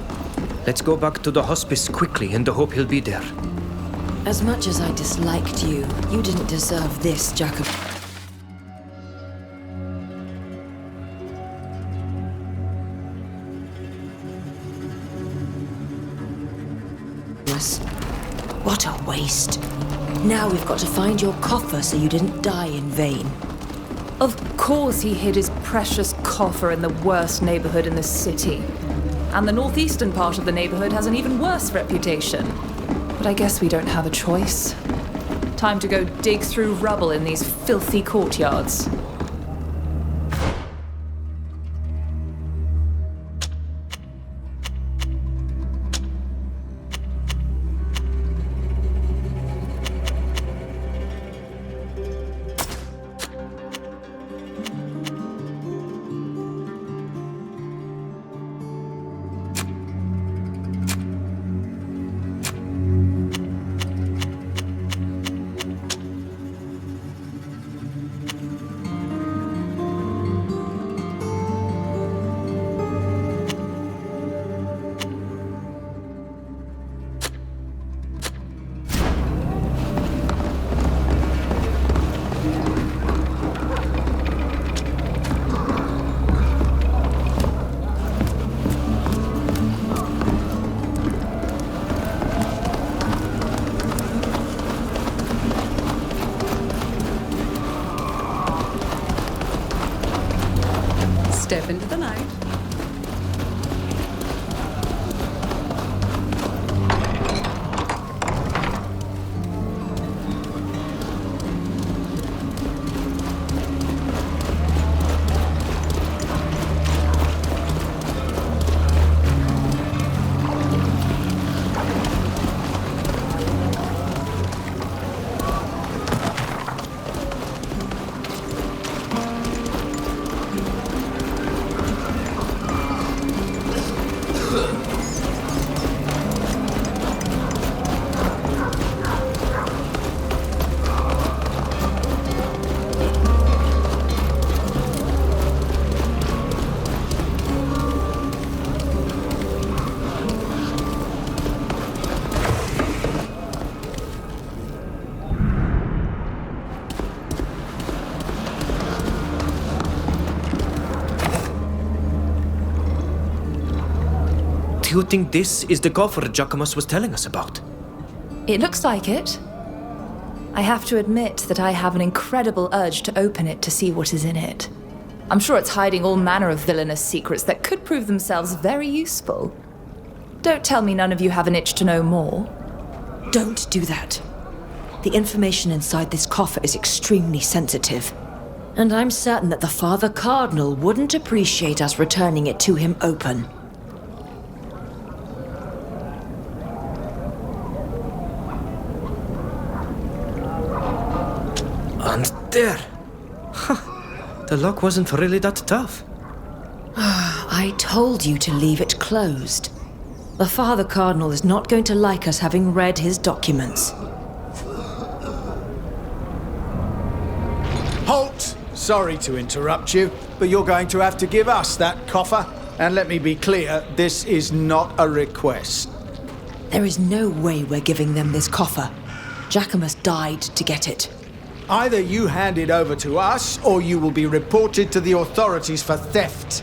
Let's go back to the hospice quickly in the hope he'll be there. As much as I disliked you, you didn't deserve this, Jacquemus. What a waste. Now we've got to find your coffer so you didn't die in vain. Of course he hid his precious coffer in the worst neighborhood in the city. And the northeastern part of the neighborhood has an even worse reputation. But I guess we don't have a choice. Time to go dig through rubble in these filthy courtyards. Step into the light. you think this is the coffer Giacomus was telling us about? It looks like it. I have to admit that I have an incredible urge to open it to see what is in it. I'm sure it's hiding all manner of villainous secrets that could prove themselves very useful. Don't tell me none of you have an itch to know more. Don't do that. The information inside this coffer is extremely sensitive. And I'm certain that the Father Cardinal wouldn't appreciate us returning it to him open. And there! The lock wasn't really that tough. I told you to leave it closed. The Father Cardinal is not going to like us having read his documents. Halt! Sorry to interrupt you, but you're going to have to give us that coffer. And let me be clear, this is not a request. There is no way we're giving them this coffer. Giacomus died to get it. Either you hand it over to us, or you will be reported to the authorities for theft.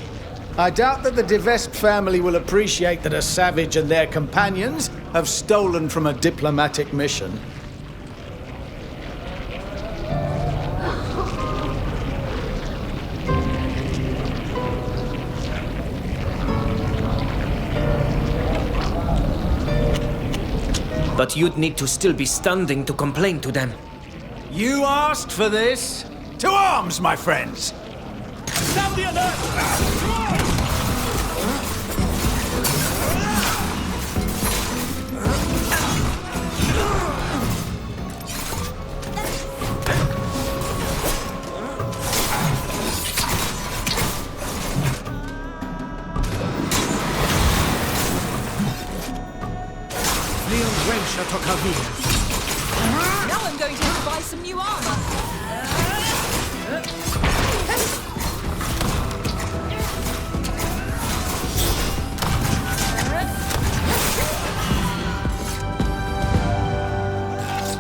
I doubt that the DeVesp family will appreciate that a savage and their companions have stolen from a diplomatic mission. But you'd need to still be standing to complain to them. You asked for this? To arms, my friends! Sound the alert! Now I'm going to have to buy some new armor.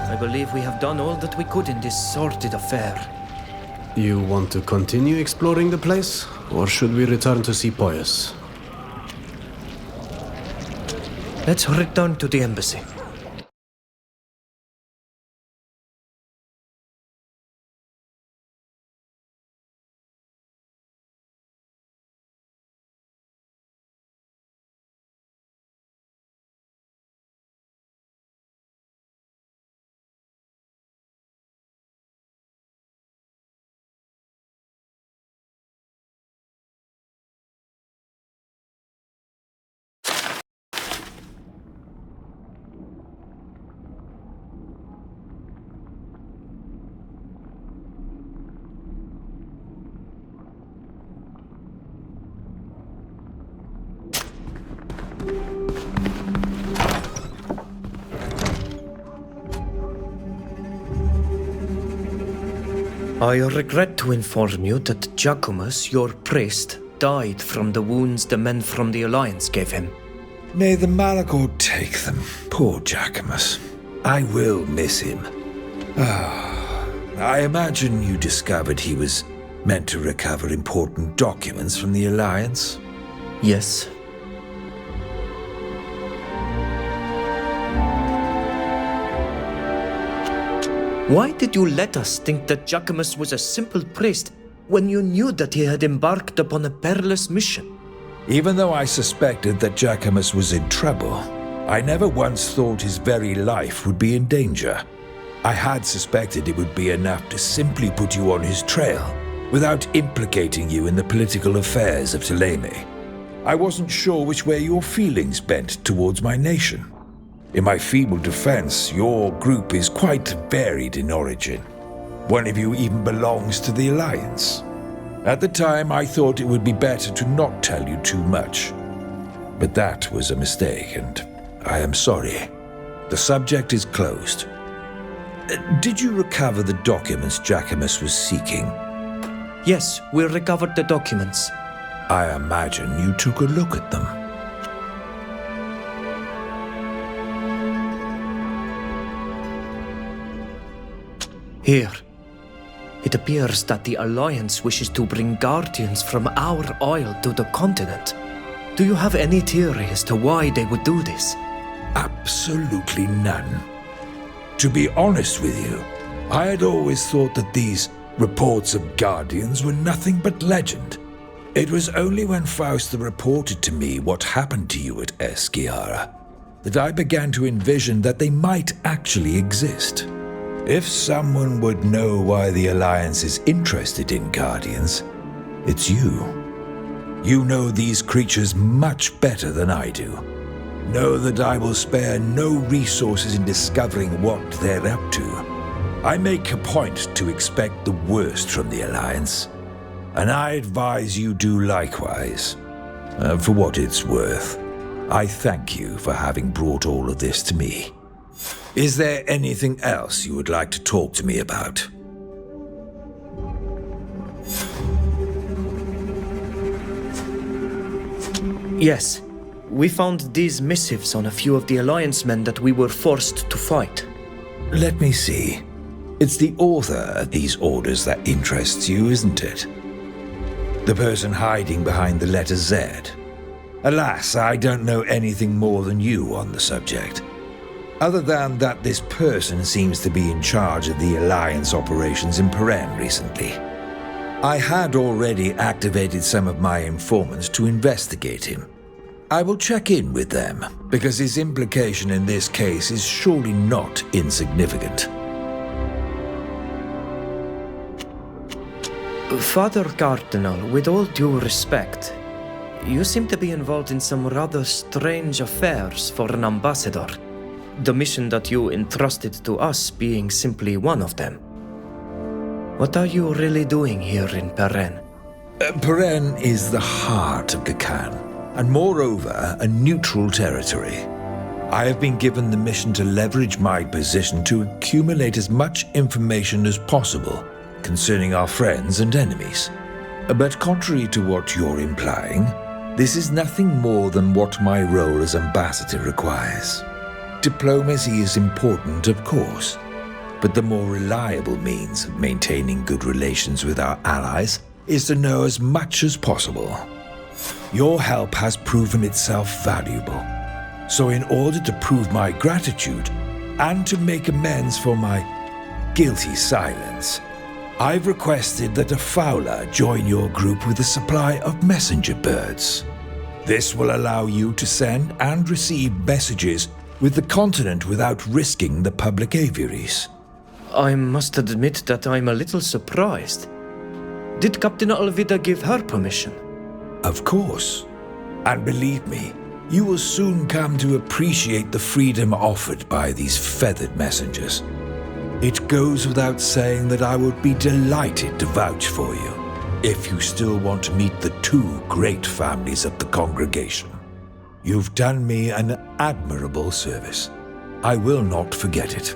I believe we have done all that we could in this sordid affair. You want to continue exploring the place? Or should we return to see Pius? Let's return to the embassy. I regret to inform you that Giacomus, your priest, died from the wounds the men from the Alliance gave him. May the Malachor take them, poor Giacomus. I will miss him. I imagine you discovered he was meant to recover important documents from the Alliance? Yes. Why did you let us think that Giacomus was a simple priest when you knew that he had embarked upon a perilous mission? Even though I suspected that Giacomus was in trouble, I never once thought his very life would be in danger. I had suspected it would be enough to simply put you on his trail, without implicating you in the political affairs of Ptolemy. I wasn't sure which way your feelings bent towards my nation. In my feeble defense, your group is quite varied in origin. One of you even belongs to the Alliance. At the time, I thought it would be better to not tell you too much. But that was a mistake, and I am sorry. The subject is closed. Did you recover the documents Giacomus was seeking? Yes, we recovered the documents. I imagine you took a look at them. Here. It appears that the Alliance wishes to bring guardians from our isle to the continent, Do you have any theory as to why they would do this? Absolutely none. To be honest with you, I had always thought that these reports of guardians were nothing but legend. It was only when Fausta reported to me what happened to you at Eschiara that I began to envision that they might actually exist. If someone would know why the Alliance is interested in guardians, it's you. You know these creatures much better than I do. Know that I will spare no resources in discovering what they're up to. I make a point to expect the worst from the Alliance, and I advise you do likewise. For what it's worth, I thank you for having brought all of this to me. Is there anything else you would like to talk to me about? Yes. We found these missives on a few of the Alliance men that we were forced to fight. Let me see. It's the author of these orders that interests you, isn't it? The person hiding behind the letter Z. Alas, I don't know anything more than you on the subject. Other than that this person seems to be in charge of the Alliance operations in Peren recently. I had already activated some of my informants to investigate him. I will check in with them, because his implication in this case is surely not insignificant. Father Cardinal, with all due respect, you seem to be involved in some rather strange affairs for an ambassador. The mission that you entrusted to us being simply one of them. What are you really doing here in Peren? Peren is the heart of Kakan, and moreover, a neutral territory. I have been given the mission to leverage my position to accumulate as much information as possible concerning our friends and enemies. But contrary to what you're implying, this is nothing more than what my role as ambassador requires. Diplomacy is important, of course, but the more reliable means of maintaining good relations with our allies is to know as much as possible. Your help has proven itself valuable, so in order to prove my gratitude and to make amends for my guilty silence, I've requested that a fowler join your group with a supply of messenger birds. This will allow you to send and receive messages with the continent without risking the public aviaries. I must admit that I'm a little surprised. Did Captain Alvida give her permission? Of course. And believe me, you will soon come to appreciate the freedom offered by these feathered messengers. It goes without saying that I would be delighted to vouch for you, if you still want to meet the two great families of the congregation. You've done me an admirable service. I will not forget it.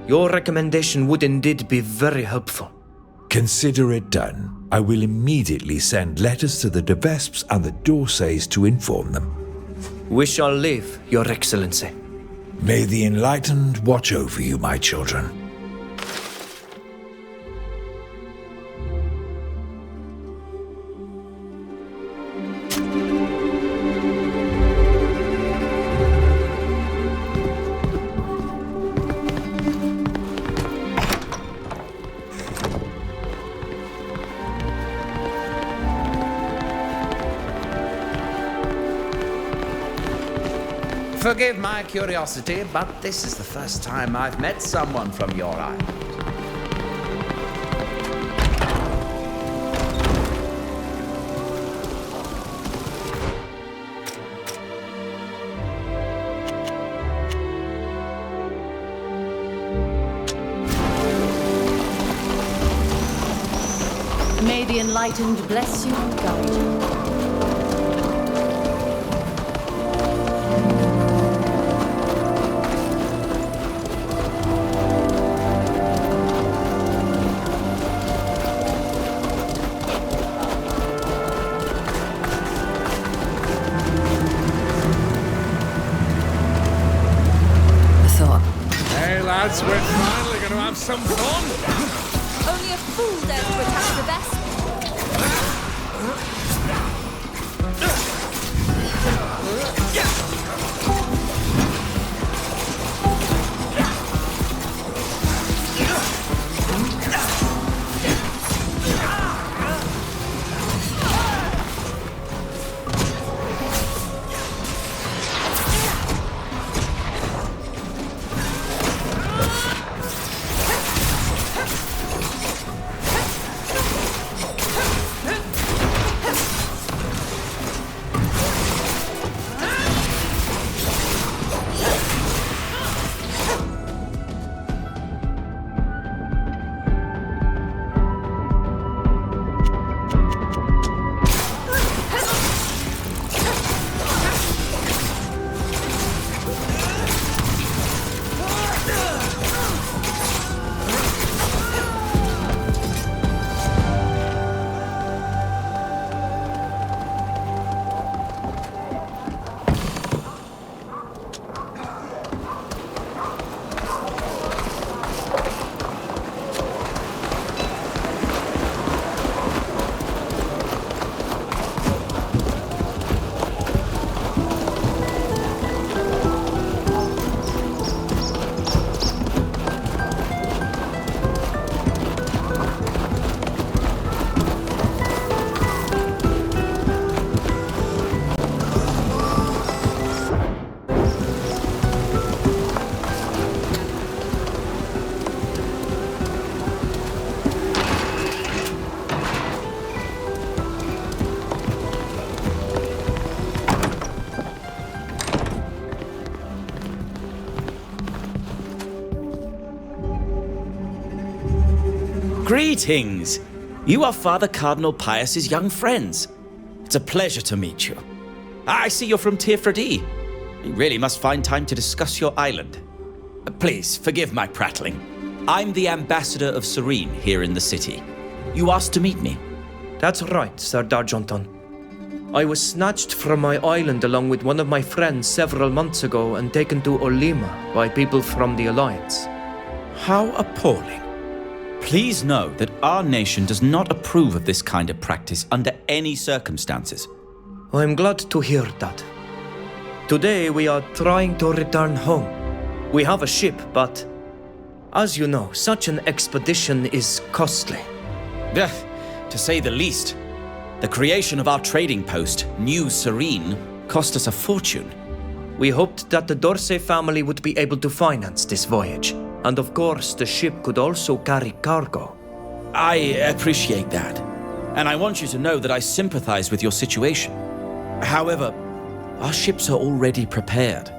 Your recommendation would indeed be very helpful. Consider it done. I will immediately send letters to the De Vesps and the Dorsays to inform them. We shall leave, Your Excellency. May the Enlightened watch over you, my children. Forgive my curiosity, but this is the first time I've met someone from your island. May the Enlightened bless you and guide you. Lads, we're finally going to have some fun! Only a fool dares to attack the best. Greetings! You are Father Cardinal Pius's young friends. It's a pleasure to meet you. I see you're from Teer Fradee. You really must find time to discuss your island. Please, forgive my prattling. I'm the ambassador of Serene here in the city. You asked to meet me. That's right, Sir Darjonton. I was snatched from my island along with one of my friends several months ago and taken to Olima by people from the Alliance. How appalling. Please know that our nation does not approve of this kind of practice under any circumstances. I'm glad to hear that. Today we are trying to return home. We have a ship, but as you know, such an expedition is costly. To say the least. The creation of our trading post, New Serene, cost us a fortune. We hoped that the Odysee family would be able to finance this voyage. And of course, the ship could also carry cargo. I appreciate that. And I want you to know that I sympathize with your situation. However, our ships are already prepared.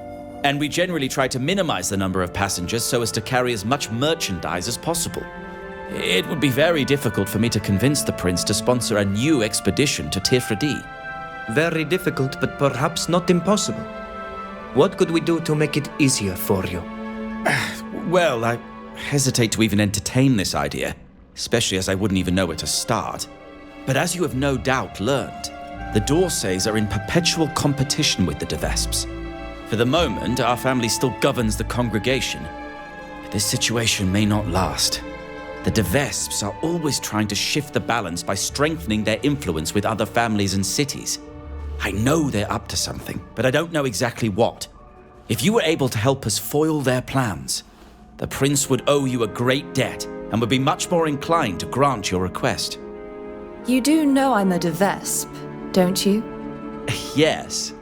And we generally try to minimize the number of passengers so as to carry as much merchandise as possible. It would be very difficult for me to convince the prince to sponsor a new expedition to Teer Fradee. Very difficult, but perhaps not impossible. What could we do to make it easier for you? Well, I hesitate to even entertain this idea, especially as I wouldn't even know where to start. But as you have no doubt learned, the Odysees are in perpetual competition with the De Vesps. For the moment, our family still governs the congregation, but this situation may not last. The De Vesps are always trying to shift the balance by strengthening their influence with other families and cities. I know they're up to something, but I don't know exactly what. If you were able to help us foil their plans, the prince would owe you a great debt and would be much more inclined to grant your request. You do know I'm a De Vesp, don't you? Yes.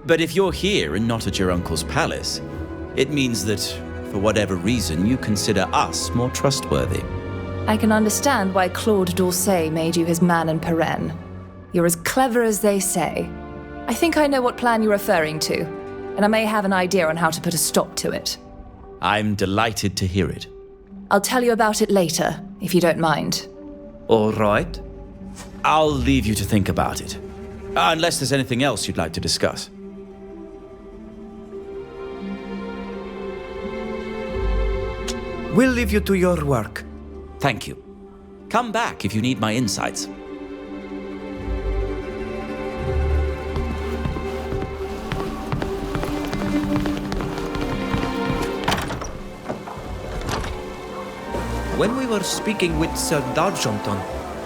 But if you're here and not at your uncle's palace, it means that, for whatever reason, you consider us more trustworthy. I can understand why Claude d'Orsay made you his man in Peren. You're as clever as they say. I think I know what plan you're referring to, and I may have an idea on how to put a stop to it. I'm delighted to hear it. I'll tell you about it later, if you don't mind. All right. I'll leave you to think about it. Unless there's anything else you'd like to discuss. We'll leave you to your work. Thank you. Come back if you need my insights. When we were speaking with Sir Darjonton,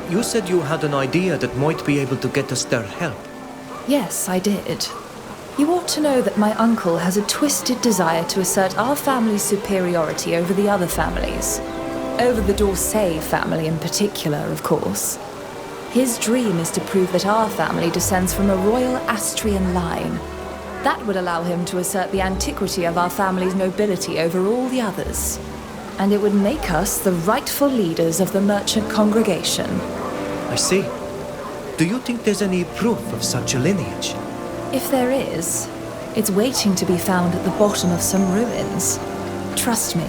you said you had an idea that might be able to get us their help. Yes, I did. You ought to know that my uncle has a twisted desire to assert our family's superiority over the other families. Over the d'Orsay family in particular, of course. His dream is to prove that our family descends from a royal Astrian line. That would allow him to assert the antiquity of our family's nobility over all the others. And it would make us the rightful leaders of the merchant congregation. I see. Do you think there's any proof of such a lineage? If there is, it's waiting to be found at the bottom of some ruins. Trust me,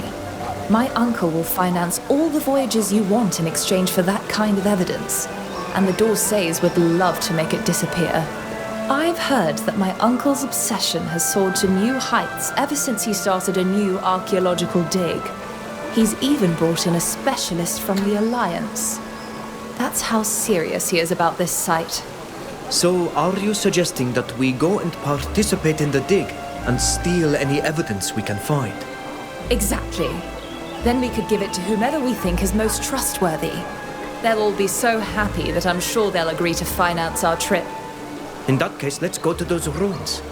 my uncle will finance all the voyages you want in exchange for that kind of evidence, and the d'Orsays would love to make it disappear. I've heard that my uncle's obsession has soared to new heights ever since he started a new archaeological dig. He's even brought in a specialist from the Alliance. That's how serious he is about this site. So, are you suggesting that we go and participate in the dig and steal any evidence we can find? Exactly. Then we could give it to whomever we think is most trustworthy. They'll all be so happy that I'm sure they'll agree to finance our trip. In that case, let's go to those ruins.